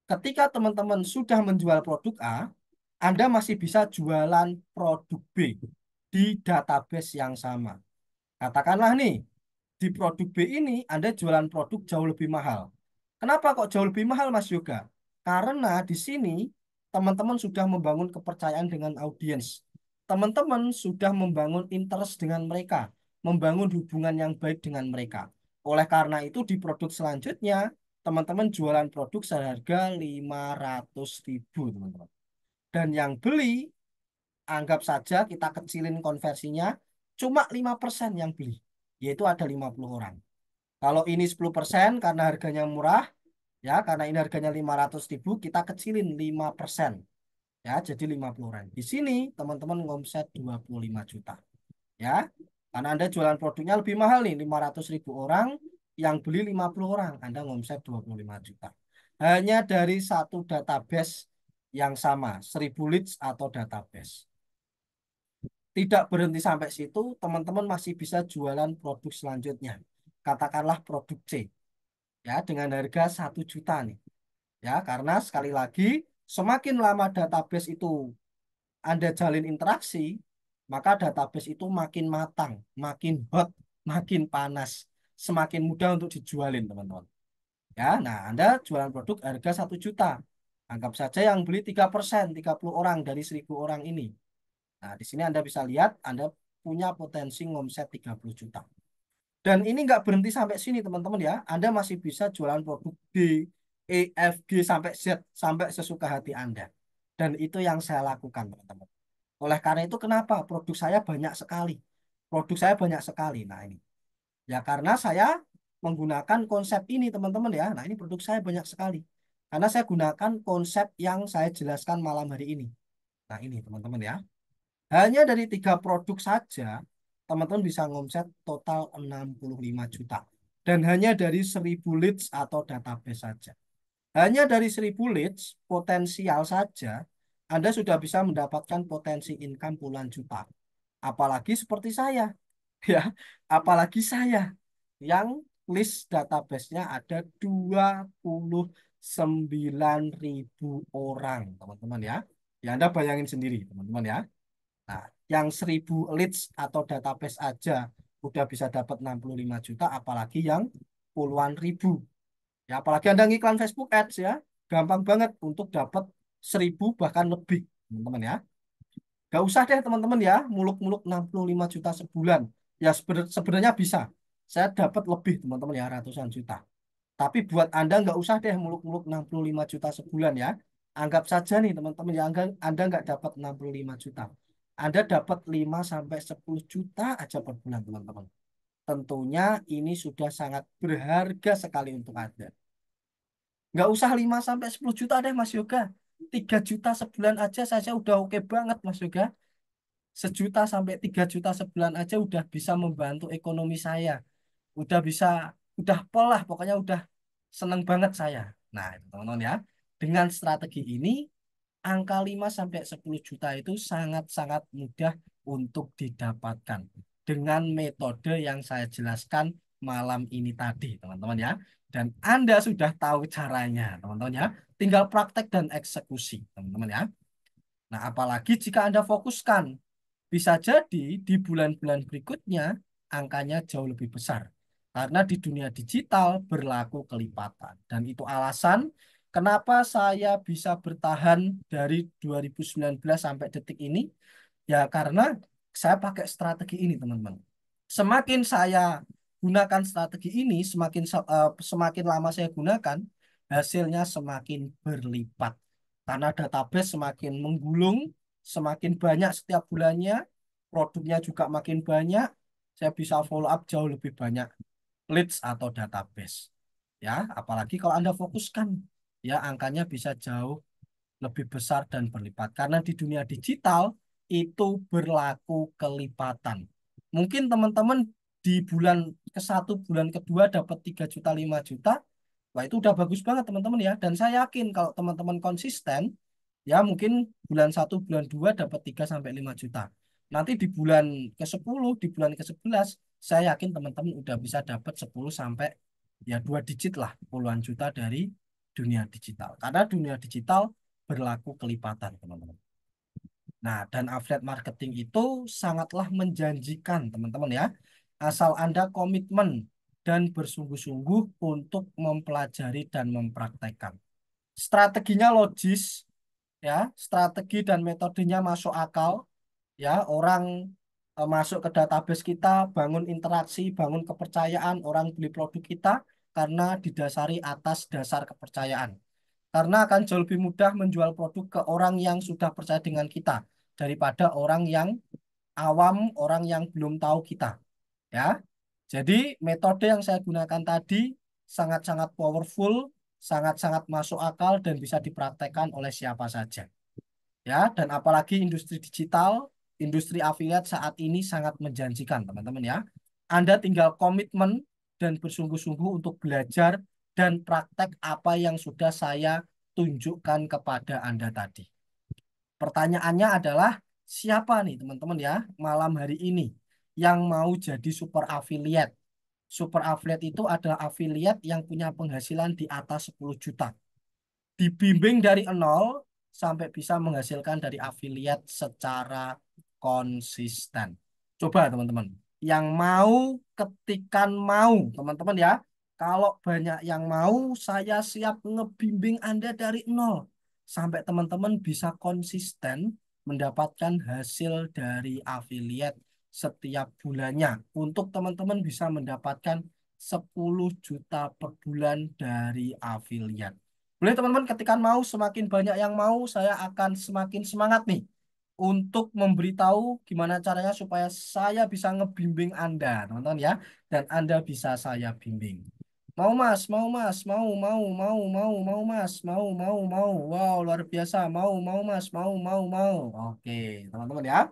Ketika teman-teman sudah menjual produk A, Anda masih bisa jualan produk B di database yang sama. Katakanlah nih, di produk B ini Anda jualan produk jauh lebih mahal. Kenapa kok jauh lebih mahal, Mas Yoga? Karena di sini teman-teman sudah membangun kepercayaan dengan audiens. Teman-teman sudah membangun interest dengan mereka, membangun hubungan yang baik dengan mereka. Oleh karena itu di produk selanjutnya, teman-teman jualan produk seharga 500.000, teman-teman. Dan yang beli, anggap saja kita kecilin konversinya, cuma 5% yang beli, yaitu ada 50 orang. Kalau ini 10% karena harganya murah, ya karena ini harganya 500.000, kita kecilin 5%. Ya, jadi 50 orang. Di sini teman-teman ngomset 25 juta. Ya, karena Anda jualan produknya lebih mahal nih, 500.000 orang, yang beli 50 orang, Anda ngomset 25 juta. Hanya dari satu database yang sama, 1.000 leads atau database. Tidak berhenti sampai situ, teman-teman masih bisa jualan produk selanjutnya. Katakanlah produk C, ya dengan harga 1 juta nih. Ya, karena sekali lagi, semakin lama database itu Anda jalin interaksi, maka database itu makin matang, makin hot, makin panas, semakin mudah untuk dijualin, teman-teman. Ya, nah Anda jualan produk harga 1 juta. Anggap saja yang beli 3%, 30 orang dari 1.000 orang ini. Nah, di sini Anda bisa lihat Anda punya potensi ngomset 30 juta. Dan ini nggak berhenti sampai sini teman-teman ya. Anda masih bisa jualan produk D, E, F, G sampai Z sampai sesuka hati Anda. Dan itu yang saya lakukan teman-teman. Oleh karena itu kenapa produk saya banyak sekali. Produk saya banyak sekali. Nah ini. Ya karena saya menggunakan konsep ini teman-teman ya. Nah ini produk saya banyak sekali. Karena saya gunakan konsep yang saya jelaskan malam hari ini. Nah ini teman-teman ya. Hanya dari 3 produk saja, teman-teman bisa ngomset total 65 juta. Dan hanya dari 1.000 leads atau database saja. Hanya dari 1.000 leads, potensial saja, Anda sudah bisa mendapatkan potensi income puluhan juta. Apalagi seperti saya, ya. Apalagi saya yang list database-nya ada 29.000 orang, teman-teman ya. Ya Anda bayangin sendiri, teman-teman ya. Nah, yang 1.000 leads atau database aja udah bisa dapat 65 juta, apalagi yang puluhan ribu. Ya, apalagi Anda ngiklan Facebook Ads ya, gampang banget untuk dapat 1.000 bahkan lebih, teman-teman ya. Gak usah deh teman-teman ya, muluk-muluk 65 juta sebulan. Ya sebenarnya bisa. Saya dapat lebih teman-teman ya, ratusan juta. Tapi buat Anda nggak usah deh muluk-muluk 65 juta sebulan ya. Anggap saja nih teman-teman ya, Anda nggak dapat 65 juta. Anda dapat 5 sampai 10 juta aja per bulan teman-teman. Tentunya ini sudah sangat berharga sekali untuk Anda. Nggak usah 5 sampai 10 juta deh Mas Yoga. 3 juta sebulan aja saya udah oke banget Mas Yoga. 1 juta sampai 3 juta sebulan aja udah bisa membantu ekonomi saya. Udah bisa, udah pol lah, pokoknya udah seneng banget saya. Nah, itu teman-teman ya. Dengan strategi ini, angka 5 sampai 10 juta itu sangat-sangat mudah untuk didapatkan dengan metode yang saya jelaskan malam ini tadi, teman-teman ya. Dan Anda sudah tahu caranya, teman-teman ya. Tinggal praktek dan eksekusi, teman-teman ya. Nah, apalagi jika Anda fokuskan, bisa jadi di bulan-bulan berikutnya angkanya jauh lebih besar. Karena di dunia digital berlaku kelipatan. Dan itu alasan kenapa saya bisa bertahan dari 2019 sampai detik ini. Ya karena saya pakai strategi ini teman-teman. Semakin saya gunakan strategi ini, semakin lama saya gunakan, hasilnya semakin berlipat. Karena database semakin menggulung, semakin banyak setiap bulannya, produknya juga makin banyak, saya bisa follow up jauh lebih banyak leads atau database. Ya, apalagi kalau Anda fokuskan, ya angkanya bisa jauh lebih besar dan berlipat. Karena di dunia digital itu berlaku kelipatan. Mungkin teman-teman di bulan ke-1, bulan kedua dapat 3 juta, 5 juta. Wah, itu udah bagus banget teman-teman ya. Dan saya yakin kalau teman-teman konsisten, ya mungkin bulan 1, bulan 2 dapat 3 sampai 5 juta. Nanti di bulan ke-10, di bulan ke-11, saya yakin teman-teman udah bisa dapat 10 sampai ya 2 digit lah puluhan juta dari dunia digital. Karena dunia digital berlaku kelipatan, teman-teman. Nah, dan affiliate marketing itu sangatlah menjanjikan, teman-teman ya. Asal Anda komitmen dan bersungguh-sungguh untuk mempelajari dan mempraktekkan. Strateginya logis, ya, strategi dan metodenya masuk akal, ya. Orang masuk ke database kita, bangun interaksi, bangun kepercayaan, orang beli produk kita karena didasari atas dasar kepercayaan. Karena akan jauh lebih mudah menjual produk ke orang yang sudah percaya dengan kita daripada orang yang awam, orang yang belum tahu kita. Ya, jadi metode yang saya gunakan tadi sangat-sangat powerful, sangat-sangat masuk akal dan bisa dipraktekkan oleh siapa saja. Ya, dan apalagi industri digital, industri affiliate saat ini sangat menjanjikan, teman-teman ya. Anda tinggal komitmen dan bersungguh-sungguh untuk belajar dan praktek apa yang sudah saya tunjukkan kepada Anda tadi. Pertanyaannya adalah siapa nih teman-teman ya malam hari ini yang mau jadi super affiliate? Super affiliate itu adalah affiliate yang punya penghasilan di atas 10 juta. Dibimbing dari nol sampai bisa menghasilkan dari affiliate secara konsisten. Coba teman-teman, yang mau ketikan mau, teman-teman ya. Kalau banyak yang mau, saya siap ngebimbing Anda dari nol sampai teman-teman bisa konsisten mendapatkan hasil dari affiliate setiap bulannya untuk teman-teman bisa mendapatkan 10 juta per bulan dari afiliat. Boleh teman-teman, ketika mau semakin banyak yang mau, saya akan semakin semangat nih untuk memberitahu gimana caranya supaya saya bisa ngebimbing Anda, teman-teman ya, dan Anda bisa saya bimbing. Mau Mas, mau Mas, mau Mas, mau. Wow, luar biasa. Mau Mas, mau. Oke, teman-teman ya.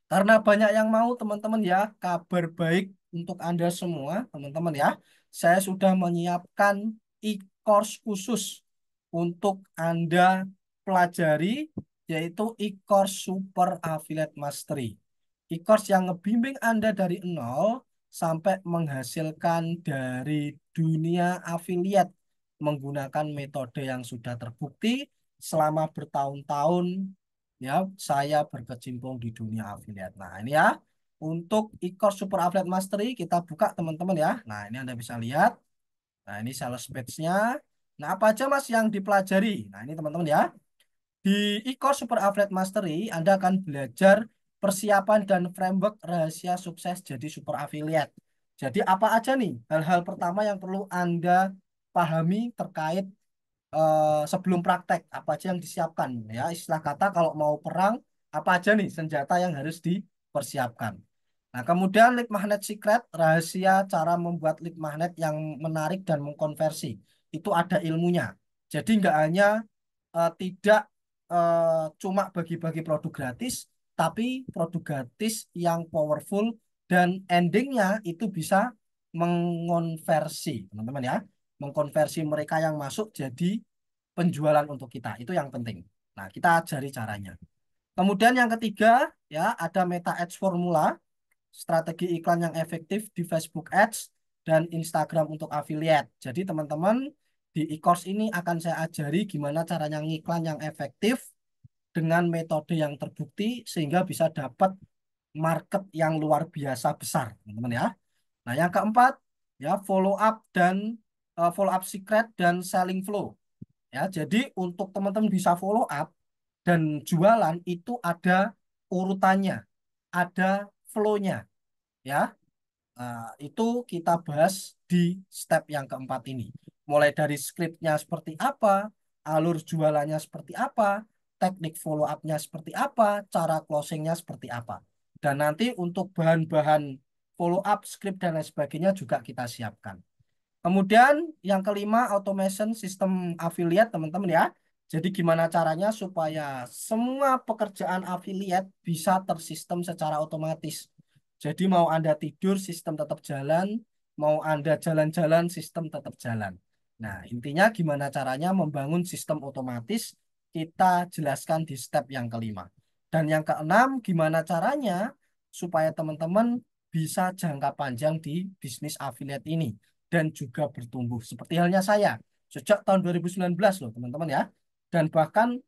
Karena banyak yang mau teman-teman ya, kabar baik untuk Anda semua, teman-teman ya. Saya sudah menyiapkan e-course khusus untuk Anda pelajari, yaitu e-course Super Affiliate Mastery. E-course yang ngebimbing Anda dari nol sampai menghasilkan dari dunia affiliate menggunakan metode yang sudah terbukti selama bertahun-tahun ya saya berkecimpung di dunia affiliate. Nah, ini ya untuk e-course Super Affiliate Mastery kita buka teman-teman ya. Nah, ini Anda bisa lihat. Nah, ini sales page-nya. Nah, apa aja Mas yang dipelajari? Nah, ini teman-teman ya. Di e-course Super Affiliate Mastery, Anda akan belajar persiapan dan framework rahasia sukses jadi super affiliate. Jadi apa aja nih hal-hal pertama yang perlu Anda pahami terkait sebelum praktek, apa aja yang disiapkan ya, istilah kata kalau mau perang apa aja nih senjata yang harus dipersiapkan. Nah, kemudian lead magnet secret, rahasia cara membuat lead magnet yang menarik dan mengkonversi, itu ada ilmunya. Jadi nggak hanya tidak cuma bagi-bagi produk gratis, tapi produk gratis yang powerful dan endingnya itu bisa mengonversi teman-teman ya, mengkonversi mereka yang masuk jadi penjualan untuk kita. Itu yang penting. Nah, kita ajari caranya. Kemudian yang ketiga, ya, ada Meta Ads Formula, strategi iklan yang efektif di Facebook Ads dan Instagram untuk affiliate. Jadi teman-teman, di e-course ini akan saya ajari gimana caranya ngiklan yang efektif dengan metode yang terbukti sehingga bisa dapat market yang luar biasa besar, teman-teman ya. Nah, yang keempat, ya, follow up secret dan selling flow. Ya, jadi untuk teman-teman bisa follow up dan jualan itu ada urutannya, ada flow-nya, ya. Nah, itu kita bahas di step yang keempat ini. Mulai dari skripnya seperti apa, alur jualannya seperti apa, teknik follow up-nya seperti apa, cara closing-nya seperti apa. Dan nanti untuk bahan-bahan follow up, skrip, dan lain sebagainya juga kita siapkan. Kemudian yang kelima, automation sistem affiliate, teman-teman ya. Jadi gimana caranya supaya semua pekerjaan affiliate bisa tersistem secara otomatis. Jadi mau Anda tidur, sistem tetap jalan. Mau Anda jalan-jalan, sistem tetap jalan. Nah, intinya gimana caranya membangun sistem otomatis, kita jelaskan di step yang kelima. Dan yang keenam, gimana caranya supaya teman-teman bisa jangka panjang di bisnis affiliate ini dan juga bertumbuh. Seperti halnya saya, sejak tahun 2019 loh teman-teman ya. Dan bahkan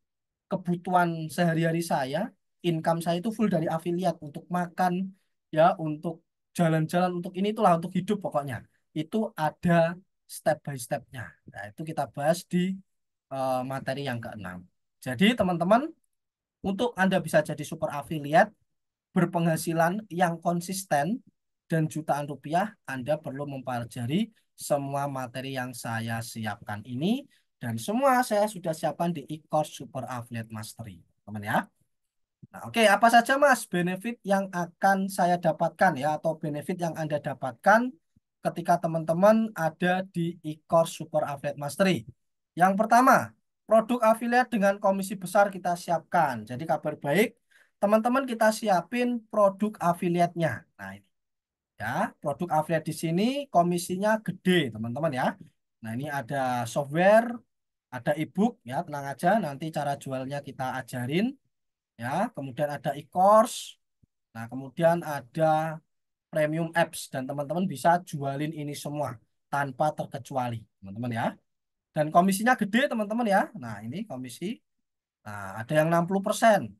kebutuhan sehari-hari saya, income saya itu full dari afiliat untuk makan, ya, untuk jalan-jalan, untuk ini itulah, untuk hidup pokoknya. Itu ada step by stepnya. Nah, itu kita bahas di materi yang keenam. Jadi teman-teman, untuk Anda bisa jadi super affiliate, berpenghasilan yang konsisten dan jutaan rupiah, Anda perlu mempelajari semua materi yang saya siapkan ini dan semua saya sudah siapkan di e-course Super Affiliate Mastery, teman ya. Nah, oke, apa saja Mas benefit yang akan saya dapatkan ya atau benefit yang Anda dapatkan ketika teman-teman ada di e-course Super Affiliate Mastery? Yang pertama, produk affiliate dengan komisi besar kita siapkan. Jadi kabar baik, teman-teman kita siapin produk affiliate-nya. Nah, ini ya, produk affiliate di sini komisinya gede, teman-teman ya. Nah, ini ada software, ada e-book ya, tenang aja nanti cara jualnya kita ajarin ya. Kemudian ada e-course. Nah, kemudian ada premium apps dan teman-teman bisa jualin ini semua tanpa terkecuali, teman-teman ya. Dan komisinya gede, teman-teman ya. Nah, ini komisi. Nah, ada yang 60%.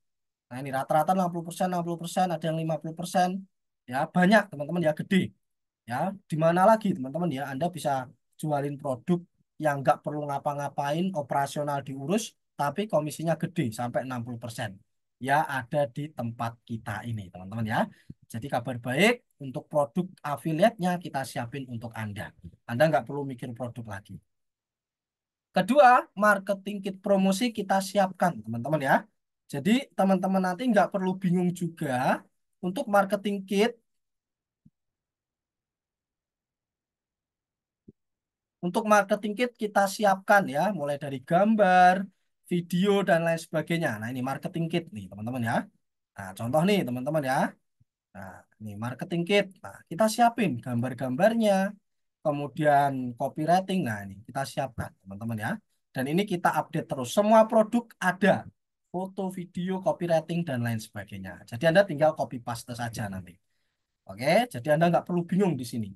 Nah, ini rata-rata 60%, 60%, ada yang 50%. Ya, banyak, teman-teman ya, gede. Ya, di mana lagi, teman-teman ya, Anda bisa jualin produk yang nggak perlu ngapa-ngapain, operasional diurus, tapi komisinya gede sampai 60%. ya ada di tempat kita ini, teman-teman ya. Jadi kabar baik untuk produk affiliate-nya kita siapin untuk Anda. Anda nggak perlu mikir produk lagi. Kedua, marketing kit promosi kita siapkan, teman-teman ya. Jadi teman-teman nanti nggak perlu bingung juga untuk marketing kit. Untuk marketing kit kita siapkan ya, mulai dari gambar, video, dan lain sebagainya. Nah, ini marketing kit nih, teman-teman ya. Nah, contoh nih, teman-teman ya. Nah, ini marketing kit. Nah, kita siapin gambar-gambarnya, kemudian copywriting. Nah, ini kita siapkan, teman-teman ya. Dan ini kita update terus. Semua produk ada. Foto, video, copywriting, dan lain sebagainya. Jadi Anda tinggal copy paste saja nanti. Oke, jadi Anda nggak perlu bingung di sini.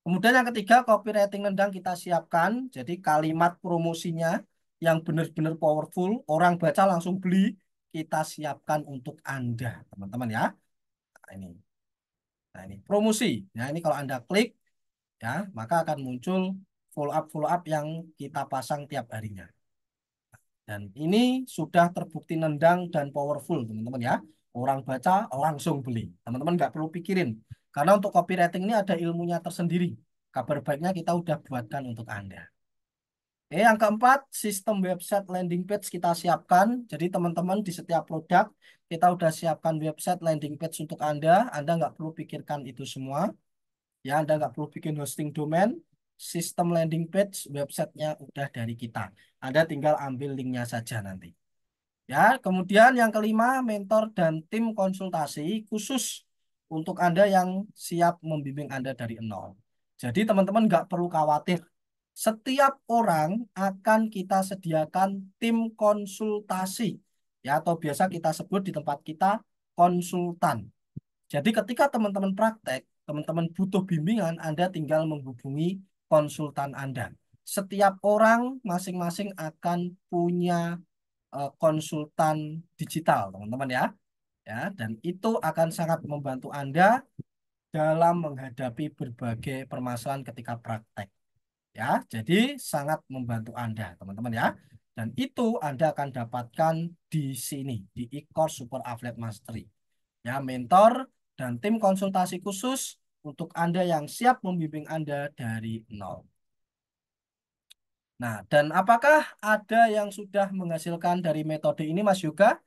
Kemudian yang ketiga, copywriting nendang kita siapkan. Jadi kalimat promosinya yang benar-benar powerful, orang baca langsung beli, kita siapkan untuk Anda, teman-teman ya. Nah, ini. Nah, ini promosi. Nah, ini kalau Anda klik ya, maka akan muncul follow up yang kita pasang tiap harinya. Dan ini sudah terbukti nendang dan powerful, teman-teman ya. Orang baca langsung beli. Teman-teman nggak perlu pikirin. Karena untuk copywriting ini ada ilmunya tersendiri. Kabar baiknya kita udah buatkan untuk Anda. Yang keempat, sistem website landing page kita siapkan. Jadi teman-teman di setiap produk kita udah siapkan website landing page untuk Anda. Anda nggak perlu pikirkan itu semua. Ya, Anda nggak perlu bikin hosting domain. Sistem landing page websitenya udah dari kita. Anda tinggal ambil linknya saja nanti. Ya, kemudian yang kelima, mentor dan tim konsultasi khusus untuk Anda yang siap membimbing Anda dari nol. Jadi teman-teman nggak perlu khawatir. Setiap orang akan kita sediakan tim konsultasi. Ya, atau biasa kita sebut di tempat kita konsultan. Jadi ketika teman-teman praktek, teman-teman butuh bimbingan, Anda tinggal menghubungi konsultan Anda. Setiap orang masing-masing akan punya konsultan digital, teman-teman ya. Ya, dan itu akan sangat membantu Anda dalam menghadapi berbagai permasalahan ketika praktek. Ya, jadi sangat membantu Anda, teman-teman ya. Dan itu Anda akan dapatkan di sini, di e-course Super Affiliate Mastery. Ya, mentor dan tim konsultasi khusus untuk Anda yang siap membimbing Anda dari nol. Nah, dan apakah ada yang sudah menghasilkan dari metode ini, Mas Yoga?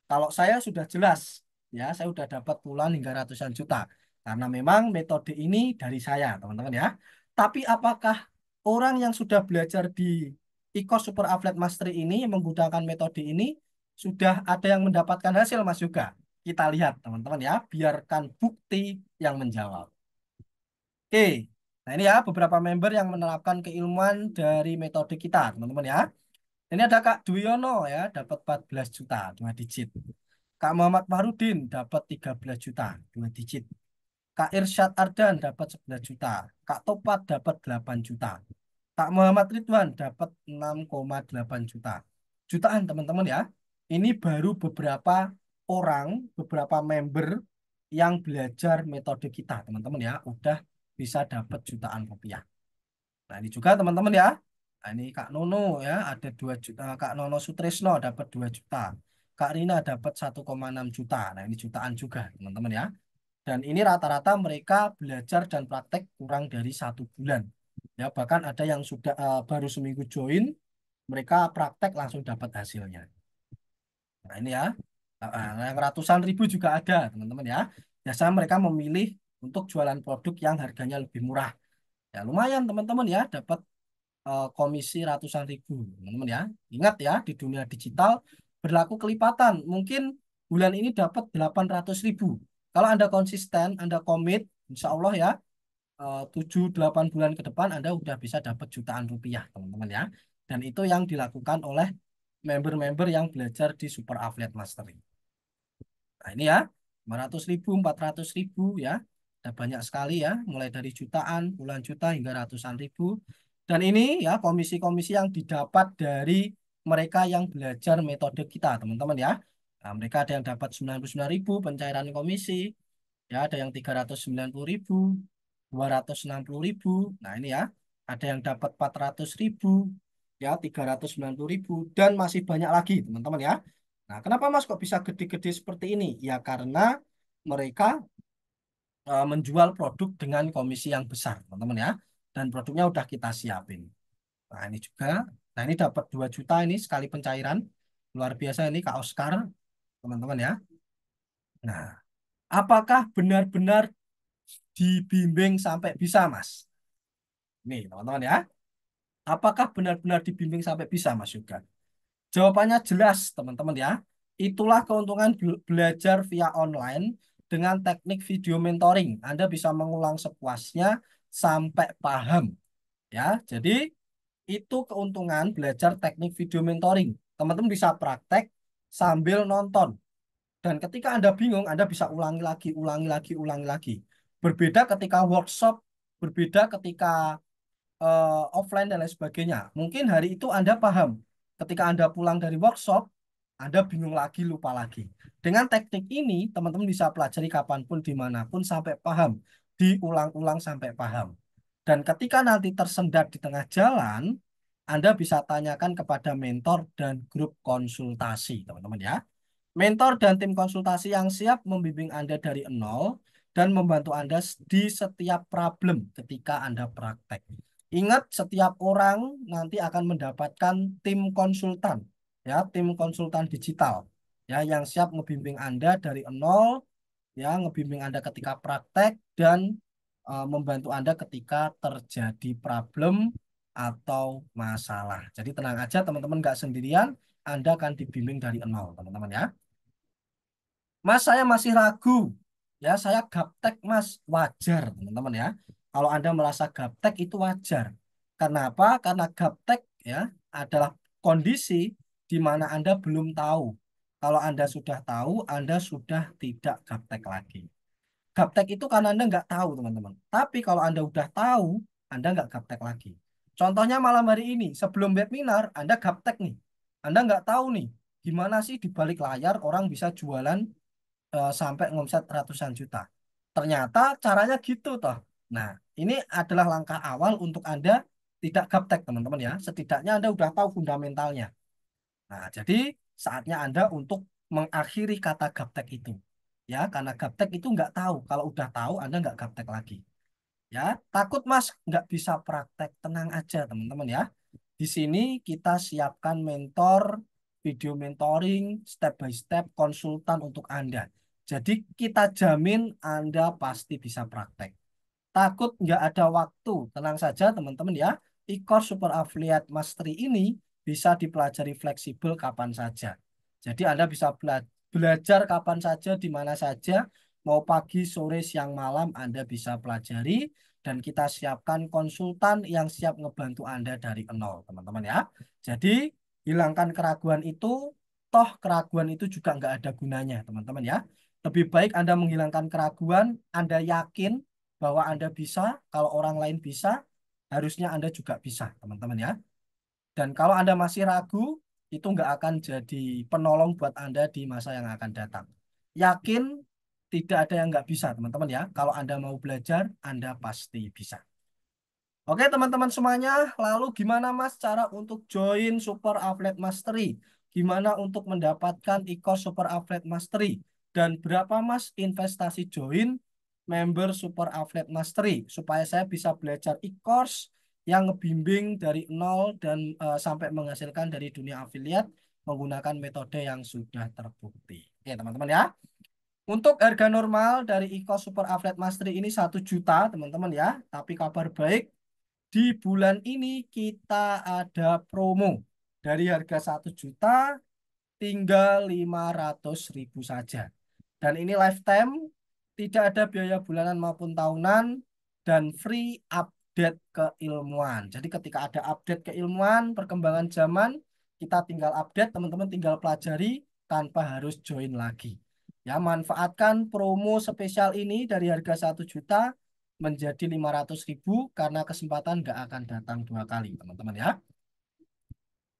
Kalau saya sudah jelas, ya, saya sudah dapat puluhan hingga ratusan juta. Karena memang metode ini dari saya, teman-teman ya. Tapi apakah orang yang sudah belajar di e-course Super Affiliate Mastery ini menggunakan metode ini sudah ada yang mendapatkan hasil, Mas Yoga? Kita lihat, teman-teman ya. Biarkan bukti yang menjawab. Oke. Nah, ini ya beberapa member yang menerapkan keilmuan dari metode kita, teman-teman ya. Ini ada Kak Duyono ya, dapat 14 juta, 2 digit. Kak Muhammad Farudin dapat 13 juta, 2 digit. Kak Irsyad Ardan dapat 11 juta. Kak Topat dapat 8 juta. Kak Muhammad Ridwan dapat 6,8 juta. Jutaan teman-teman ya. Ini baru beberapa orang, beberapa member yang belajar metode kita, teman-teman ya. Udah bisa dapat jutaan rupiah. Nah, ini juga teman-teman ya. Nah, ini Kak Nono ya, ada 2 juta. Kak Nono Sutrisno dapat 2 juta. Kak Rina dapat 1,6 juta. Nah, ini jutaan juga, teman-teman ya. Dan ini rata-rata mereka belajar dan praktek kurang dari 1 bulan. Ya, bahkan ada yang sudah baru seminggu join, mereka praktek langsung dapat hasilnya. Nah, ini ya. Yang ratusan ribu juga ada, teman-teman ya. Biasanya mereka memilih untuk jualan produk yang harganya lebih murah. Ya, lumayan teman-teman ya, dapat komisi ratusan ribu, teman-teman ya. Ingat ya, di dunia digital berlaku kelipatan. Mungkin bulan ini dapat 800 ribu. Kalau Anda konsisten, Anda komit, insya Allah ya, 7-8 bulan ke depan Anda udah bisa dapat jutaan rupiah, teman-teman ya. Dan itu yang dilakukan oleh member-member yang belajar di Super Affiliate Mastery. Nah, ini ya, 500 ribu, 400 ribu ya. Ada banyak sekali ya, mulai dari jutaan, puluhan juta hingga ratusan ribu. Dan ini ya komisi-komisi yang didapat dari mereka yang belajar metode kita, teman-teman ya. Nah, mereka ada yang dapat 99 ribu pencairan komisi, ya ada yang 390 ribu, 260 ribu. Nah, ini ya, ada yang dapat 400 ribu, ya 390 ribu, dan masih banyak lagi, teman-teman ya. Nah, kenapa Mas kok bisa gede-gede seperti ini? Ya karena mereka menjual produk dengan komisi yang besar, teman-teman ya. Dan produknya udah kita siapin. Nah, ini juga. Nah, ini dapat 2 juta ini sekali pencairan. Luar biasa ini Kak Oscar, teman-teman ya. Nah, apakah benar-benar dibimbing sampai bisa, Mas? Nih, teman-teman ya. Apakah benar-benar dibimbing sampai bisa, Mas Yoga? Jawabannya jelas, teman-teman ya. Itulah keuntungan belajar via online dengan teknik video mentoring. Anda bisa mengulang sepuasnya sampai paham. Ya, jadi itu keuntungan belajar teknik video mentoring. Teman-teman bisa praktek sambil nonton. Dan ketika Anda bingung, Anda bisa ulangi lagi, ulangi lagi, ulangi lagi. Berbeda ketika workshop, berbeda ketika offline dan lain sebagainya. Mungkin hari itu Anda paham. Ketika Anda pulang dari workshop, Anda bingung lagi, lupa lagi. Dengan teknik ini, teman-teman bisa pelajari kapanpun, dimanapun, sampai paham. Diulang-ulang sampai paham. Dan ketika nanti tersendat di tengah jalan, Anda bisa tanyakan kepada mentor dan grup konsultasi, teman-teman ya. Mentor dan tim konsultasi yang siap membimbing Anda dari nol dan membantu Anda di setiap problem ketika Anda praktek. Ingat, setiap orang nanti akan mendapatkan tim konsultan, ya, tim konsultan digital, ya, yang siap membimbing Anda dari nol, ya, ngebimbing Anda ketika praktek dan membantu Anda ketika terjadi problem atau masalah. Jadi tenang aja teman-teman, nggak sendirian, Anda akan dibimbing dari nol, teman-teman ya. Mas, saya masih ragu. Ya, saya gaptek, Mas. Wajar, teman-teman ya. Kalau Anda merasa gaptek itu wajar. Karena apa? Karena gaptek ya adalah kondisi di mana Anda belum tahu. Kalau Anda sudah tahu, Anda sudah tidak gaptek lagi. Gaptek itu karena Anda nggak tahu, teman-teman. Tapi kalau Anda udah tahu, Anda nggak gaptek lagi. Contohnya malam hari ini, sebelum webinar, Anda gaptek nih. Anda nggak tahu nih, gimana sih di balik layar orang bisa jualan sampai ngomset ratusan juta. Ternyata caranya gitu toh. Nah, ini adalah langkah awal untuk Anda tidak gaptek, teman-teman ya. Setidaknya Anda udah tahu fundamentalnya. Nah, jadi saatnya Anda untuk mengakhiri kata gaptek itu. Ya, karena gaptek itu nggak tahu. Kalau udah tahu, Anda nggak gaptek lagi. Ya, takut Mas nggak bisa praktek. Tenang aja, teman-teman ya. Di sini kita siapkan mentor, video mentoring, step by step, konsultan untuk Anda. Jadi kita jamin Anda pasti bisa praktek. Takut nggak ada waktu, tenang saja teman-teman ya. E-course Super Affiliate Mastery ini bisa dipelajari fleksibel kapan saja. Jadi Anda bisa belajar kapan saja, di mana saja, mau pagi, sore, siang, malam, Anda bisa pelajari. Dan kita siapkan konsultan yang siap ngebantu Anda dari nol, teman-teman ya. Jadi hilangkan keraguan itu, toh keraguan itu juga nggak ada gunanya, teman-teman ya. Lebih baik Anda menghilangkan keraguan, Anda yakin bahwa Anda bisa, kalau orang lain bisa, harusnya Anda juga bisa, teman-teman ya. Dan kalau Anda masih ragu, itu nggak akan jadi penolong buat Anda di masa yang akan datang. Yakin tidak ada yang nggak bisa, teman-teman ya. Kalau Anda mau belajar, Anda pasti bisa. Oke teman-teman semuanya, lalu gimana Mas cara untuk join Super Athlete Mastery? Gimana untuk mendapatkan e-course Super Athlete Mastery? Dan berapa Mas investasi join member Super Athlete Mastery? Supaya saya bisa belajar e-course yang ngebimbing dari nol dan sampai menghasilkan dari dunia affiliate menggunakan metode yang sudah terbukti. Oke teman-teman ya. Untuk harga normal dari e-course Super Athlete Mastery ini 1 juta teman-teman ya. Tapi kabar baik, di bulan ini kita ada promo dari harga 1 juta tinggal 500.000 saja. Dan ini lifetime, tidak ada biaya bulanan maupun tahunan, dan free update keilmuan. Jadi ketika ada update keilmuan, perkembangan zaman, kita tinggal update, teman-teman tinggal pelajari tanpa harus join lagi. Ya, manfaatkan promo spesial ini dari harga 1 juta menjadi 500.000 karena kesempatan nggak akan datang 2 kali, teman-teman ya.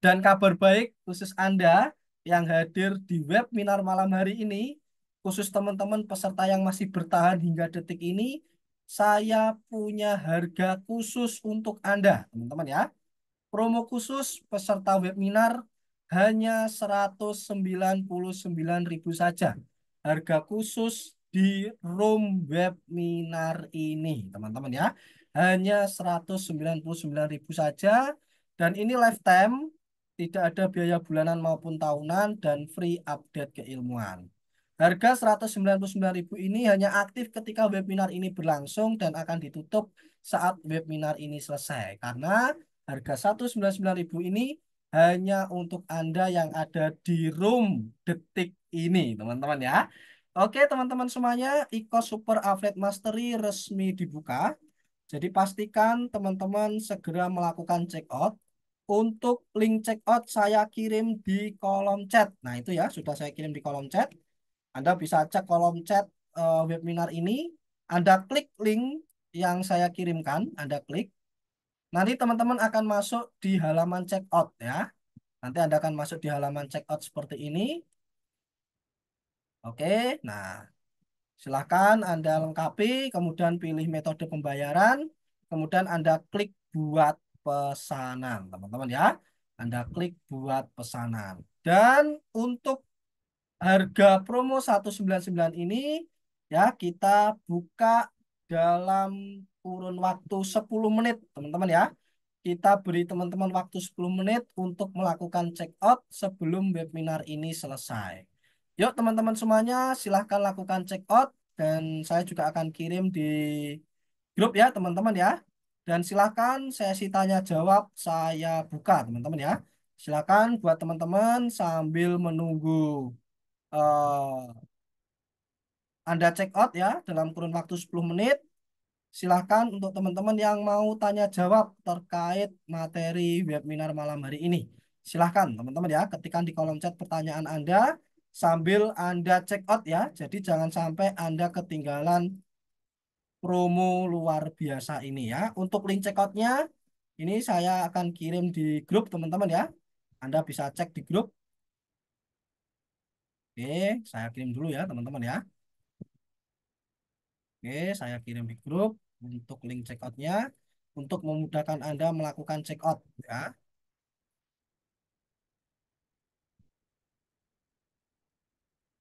Dan kabar baik khusus Anda yang hadir di webinar malam hari ini, khusus teman-teman peserta yang masih bertahan hingga detik ini, saya punya harga khusus untuk Anda, teman-teman ya. Promo khusus peserta webinar hanya 199.000 saja. Harga khusus di room webinar ini, teman-teman ya. Hanya 199.000 saja. Dan ini lifetime, tidak ada biaya bulanan maupun tahunan, dan free update keilmuan. Harga 199.000 ini hanya aktif ketika webinar ini berlangsung dan akan ditutup saat webinar ini selesai. Karena harga 199.000 ini hanya untuk Anda yang ada di room detik ini, teman-teman ya. Oke, teman-teman semuanya, Iko Super Affiliate Mastery resmi dibuka. Jadi pastikan teman-teman segera melakukan check out. Untuk link check out saya kirim di kolom chat. Nah, itu ya, sudah saya kirim di kolom chat. Anda bisa cek kolom chat webinar ini. Anda klik link yang saya kirimkan, Anda klik. Nanti teman-teman akan masuk di halaman check out ya. Nanti Anda akan masuk di halaman check out seperti ini. Oke, nah silahkan Anda lengkapi, kemudian pilih metode pembayaran, kemudian Anda klik buat pesanan, teman-teman ya. Anda klik buat pesanan. Dan untuk harga promo 199 ini ya kita buka dalam kurun waktu 10 menit, teman-teman ya. Kita beri teman-teman waktu 10 menit untuk melakukan check out sebelum webinar ini selesai. Yuk teman-teman semuanya silahkan lakukan check out dan saya juga akan kirim di grup ya teman-teman ya. Dan silahkan sesi tanya jawab saya buka teman-teman ya. Silakan buat teman-teman sambil menunggu eh, Anda check out ya dalam kurun waktu 10 menit. Silahkan untuk teman-teman yang mau tanya jawab terkait materi webinar malam hari ini. Silahkan teman-teman ya, ketikkan di kolom chat pertanyaan Anda sambil Anda check out ya. Jadi jangan sampai Anda ketinggalan promo luar biasa ini ya. Untuk link check outnya ini saya akan kirim di grup teman-teman ya. Anda bisa cek di grup. Oke, saya kirim dulu ya teman-teman ya. Oke, saya kirim di grup untuk link check outnya untuk memudahkan Anda melakukan check out ya.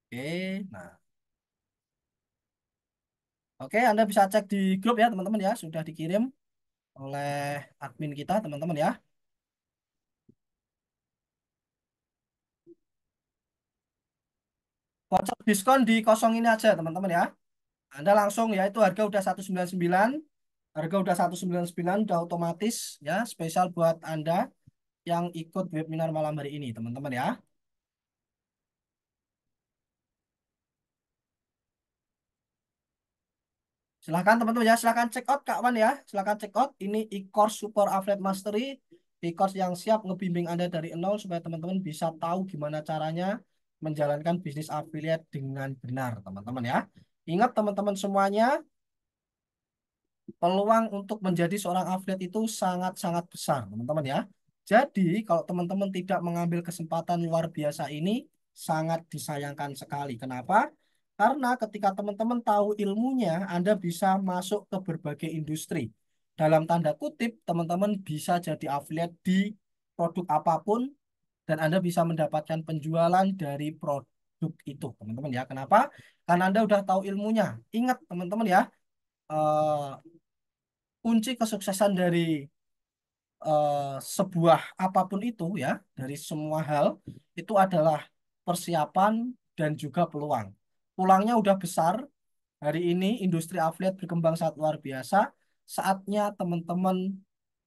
Oke, nah, oke Anda bisa cek di grup ya teman-teman ya, sudah dikirim oleh admin kita teman-teman ya. Voucher diskon di kosong ini aja teman-teman ya. Anda langsung ya itu harga udah 199, harga udah 199 udah otomatis ya, spesial buat Anda yang ikut webinar malam hari ini teman-teman ya. Silahkan teman-teman ya, silahkan check out Kak Wan ya. Silahkan check out. Ini e-course Super Affiliate Mastery. E-course yang siap ngebimbing Anda dari nol supaya teman-teman bisa tahu gimana caranya menjalankan bisnis affiliate dengan benar, teman-teman ya. Ingat teman-teman semuanya, peluang untuk menjadi seorang atlet itu sangat-sangat besar, teman-teman ya. Jadi, kalau teman-teman tidak mengambil kesempatan luar biasa ini, sangat disayangkan sekali. Kenapa? Karena ketika teman-teman tahu ilmunya, Anda bisa masuk ke berbagai industri. Dalam tanda kutip, teman-teman bisa jadi afiliat di produk apapun, dan Anda bisa mendapatkan penjualan dari produk itu, teman-teman ya. Kenapa? Karena Anda udah tahu ilmunya. Ingat, teman-teman ya, eh, kunci kesuksesan dari sebuah apapun itu ya, dari semua hal itu adalah persiapan dan juga peluang. Peluangnya udah besar. Hari ini industri affiliate berkembang sangat luar biasa. Saatnya teman-teman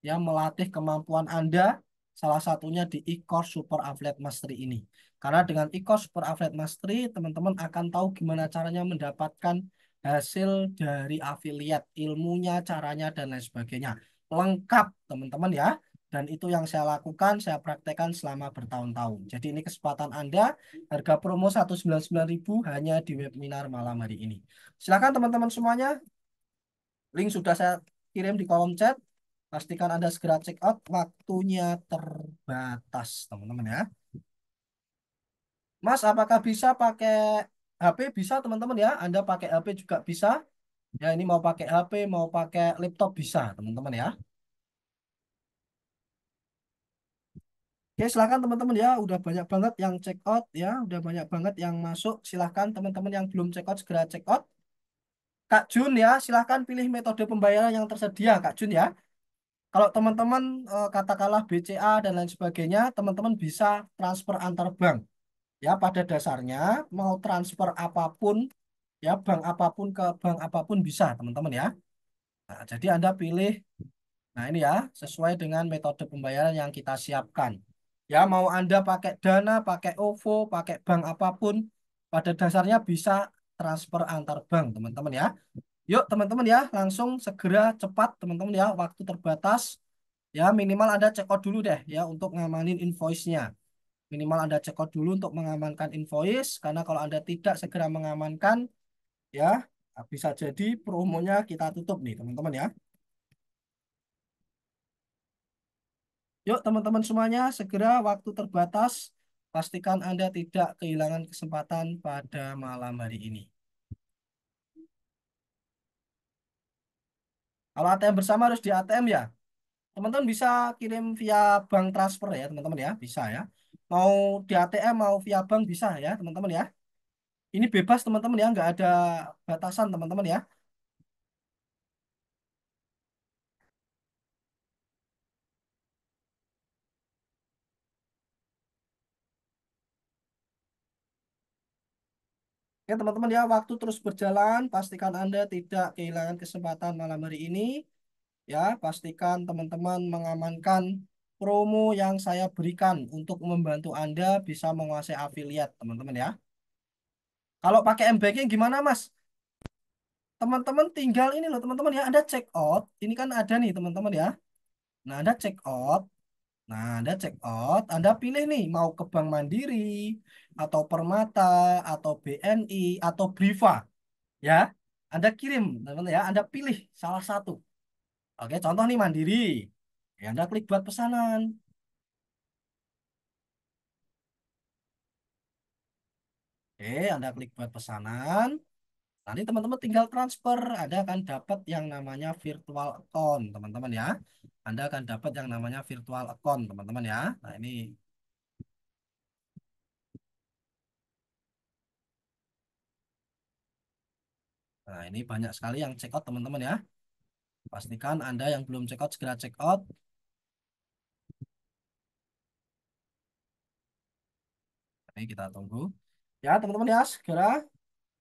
yang melatih kemampuan Anda, salah satunya di e-course Super Affiliate Mastery ini. Karena dengan e-course Super Affiliate Mastery, teman-teman akan tahu gimana caranya mendapatkan hasil dari affiliate, ilmunya, caranya, dan lain sebagainya. Lengkap, teman-teman ya. Dan itu yang saya lakukan, saya praktekkan selama bertahun-tahun. Jadi ini kesempatan Anda, harga promo 199.000 hanya di webinar malam hari ini. Silakan teman-teman semuanya, link sudah saya kirim di kolom chat. Pastikan Anda segera check out, waktunya terbatas, teman-teman ya. Mas, apakah bisa pakai HP? Bisa, teman-teman ya. Anda pakai HP juga bisa. Ya, ini mau pakai HP, mau pakai laptop bisa, teman-teman ya. Oke, silakan teman-teman ya. Udah banyak banget yang check out ya, udah banyak banget yang masuk. Silahkan teman-teman yang belum check out segera check out. Kak Jun ya, silahkan pilih metode pembayaran yang tersedia, Kak Jun ya. Kalau teman-teman katakanlah BCA dan lain sebagainya, teman-teman bisa transfer antar bank. Ya, pada dasarnya mau transfer apapun, ya bank apapun ke bank apapun bisa, teman-teman ya. Nah, jadi Anda pilih, nah ini ya, sesuai dengan metode pembayaran yang kita siapkan. Ya, mau Anda pakai Dana, pakai OVO, pakai bank apapun, pada dasarnya bisa transfer antar bank, teman-teman ya. Yuk teman-teman ya, langsung segera cepat teman-teman ya, waktu terbatas. Ya minimal Anda check out dulu deh ya untuk ngamanin invoice-nya. Minimal Anda check out dulu untuk mengamankan invoice, karena kalau Anda tidak segera mengamankan ya bisa jadi promonya kita tutup nih teman-teman ya. Yuk teman-teman semuanya, segera waktu terbatas. Pastikan Anda tidak kehilangan kesempatan pada malam hari ini. Kalau ATM bersama harus di ATM ya. Teman-teman bisa kirim via bank transfer ya, teman-teman ya, bisa ya. Mau di ATM, mau via bank bisa ya, teman-teman ya. Ini bebas teman-teman ya, nggak ada batasan teman-teman ya. Oke teman-teman ya, waktu terus berjalan, pastikan Anda tidak kehilangan kesempatan malam hari ini. Ya, pastikan teman-teman mengamankan promo yang saya berikan untuk membantu Anda bisa menguasai afiliat, teman-teman ya. Kalau pakai M-Banking gimana, Mas? Teman-teman tinggal ini loh, teman-teman ya, Anda check out. Ini kan ada nih, teman-teman ya. Nah, Anda check out. Nah, Anda check out, Anda pilih nih mau ke Bank Mandiri atau Permata atau BNI atau Briva ya. Anda kirim, teman-teman ya, Anda pilih salah satu. Oke, contoh nih Mandiri. Ya, Anda klik buat pesanan. Oke, Anda klik buat pesanan. Nanti teman-teman tinggal transfer, Anda akan dapat yang namanya virtual account, teman-teman ya. Anda akan dapat yang namanya virtual account, teman-teman ya. Nah, ini banyak sekali yang check out, teman-teman ya. Pastikan Anda yang belum check out segera check out. Ini kita tunggu. Ya, teman-teman ya, segera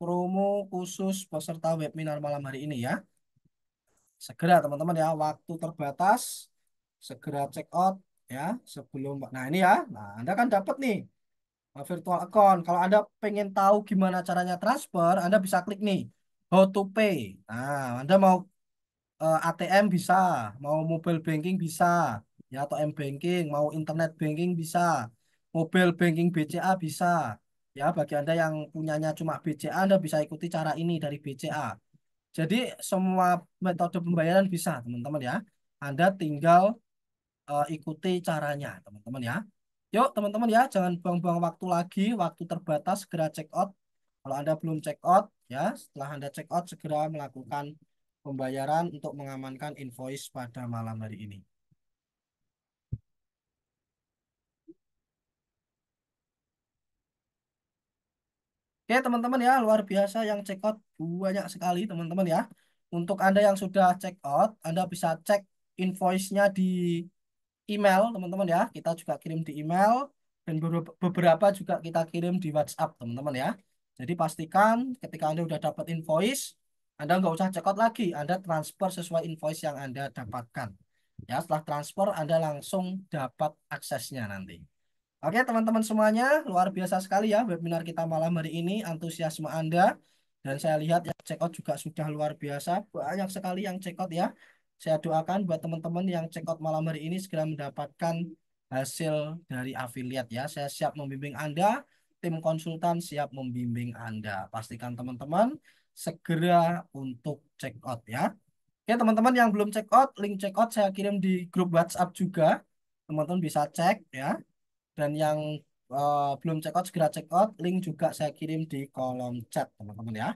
promo khusus peserta webinar malam hari ini ya. Segera teman-teman ya, waktu terbatas. Segera check out ya sebelum. Nah, ini ya. Nah, Anda kan dapat nih virtual account. Kalau Anda pengen tahu gimana caranya transfer, Anda bisa klik nih how to pay. Nah, Anda mau ATM bisa, mau mobile banking bisa, ya atau M banking, mau internet banking bisa, mobile banking BCA bisa. Ya, bagi Anda yang punyanya cuma BCA, Anda bisa ikuti cara ini dari BCA. Jadi semua metode pembayaran bisa, teman-teman ya. Anda tinggal ikuti caranya, teman-teman ya. Yuk, teman-teman ya, jangan buang-buang waktu lagi, waktu terbatas, segera check out. Kalau Anda belum check out, ya, setelah Anda check out, segera melakukan pembayaran untuk mengamankan invoice pada malam hari ini. Oke, teman-teman ya, luar biasa yang check out banyak sekali, teman-teman ya. Untuk Anda yang sudah check out, Anda bisa cek invoice-nya di email, teman-teman ya. Kita juga kirim di email dan beberapa juga kita kirim di WhatsApp, teman-teman ya. Jadi pastikan ketika Anda udah dapat invoice, Anda nggak usah check out lagi, Anda transfer sesuai invoice yang Anda dapatkan. Ya, setelah transfer Anda langsung dapat aksesnya nanti. Oke, teman-teman semuanya, luar biasa sekali ya webinar kita malam hari ini, antusiasme Anda. Dan saya lihat yang check out juga sudah luar biasa, banyak sekali yang check out ya. Saya doakan buat teman-teman yang check out malam hari ini segera mendapatkan hasil dari afiliat ya. Saya siap membimbing Anda, tim konsultan siap membimbing Anda. Pastikan teman-teman segera untuk check out ya. Oke, teman-teman yang belum check out, link check out saya kirim di grup WhatsApp juga. Teman-teman bisa cek ya. Dan yang belum check out segera check out. Link juga saya kirim di kolom chat teman-teman ya.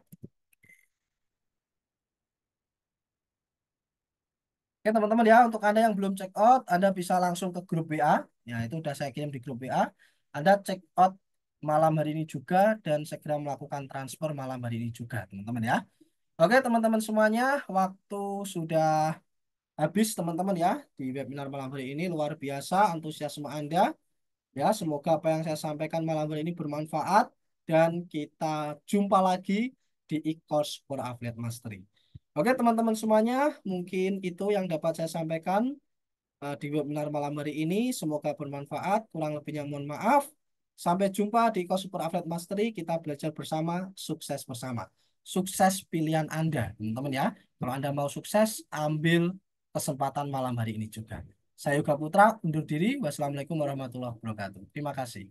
Oke teman-teman ya, untuk Anda yang belum check out, Anda bisa langsung ke grup WA. Ya, itu udah saya kirim di grup WA. Anda check out malam hari ini juga dan segera melakukan transfer malam hari ini juga, teman-teman ya. Oke teman-teman semuanya, waktu sudah habis teman-teman ya di webinar malam hari ini. Luar biasa antusiasme Anda. Ya, semoga apa yang saya sampaikan malam hari ini bermanfaat dan kita jumpa lagi di e-course for Affiliate Mastery. Oke, teman-teman semuanya, mungkin itu yang dapat saya sampaikan di webinar malam hari ini. Semoga bermanfaat. Kurang lebihnya mohon maaf. Sampai jumpa di e-course for Affiliate Mastery. Kita belajar bersama, sukses bersama. Sukses pilihan Anda, teman-teman ya. Kalau Anda mau sukses, ambil kesempatan malam hari ini juga. Saya Yoga Putra, undur diri. Wassalamualaikum warahmatullahi wabarakatuh. Terima kasih.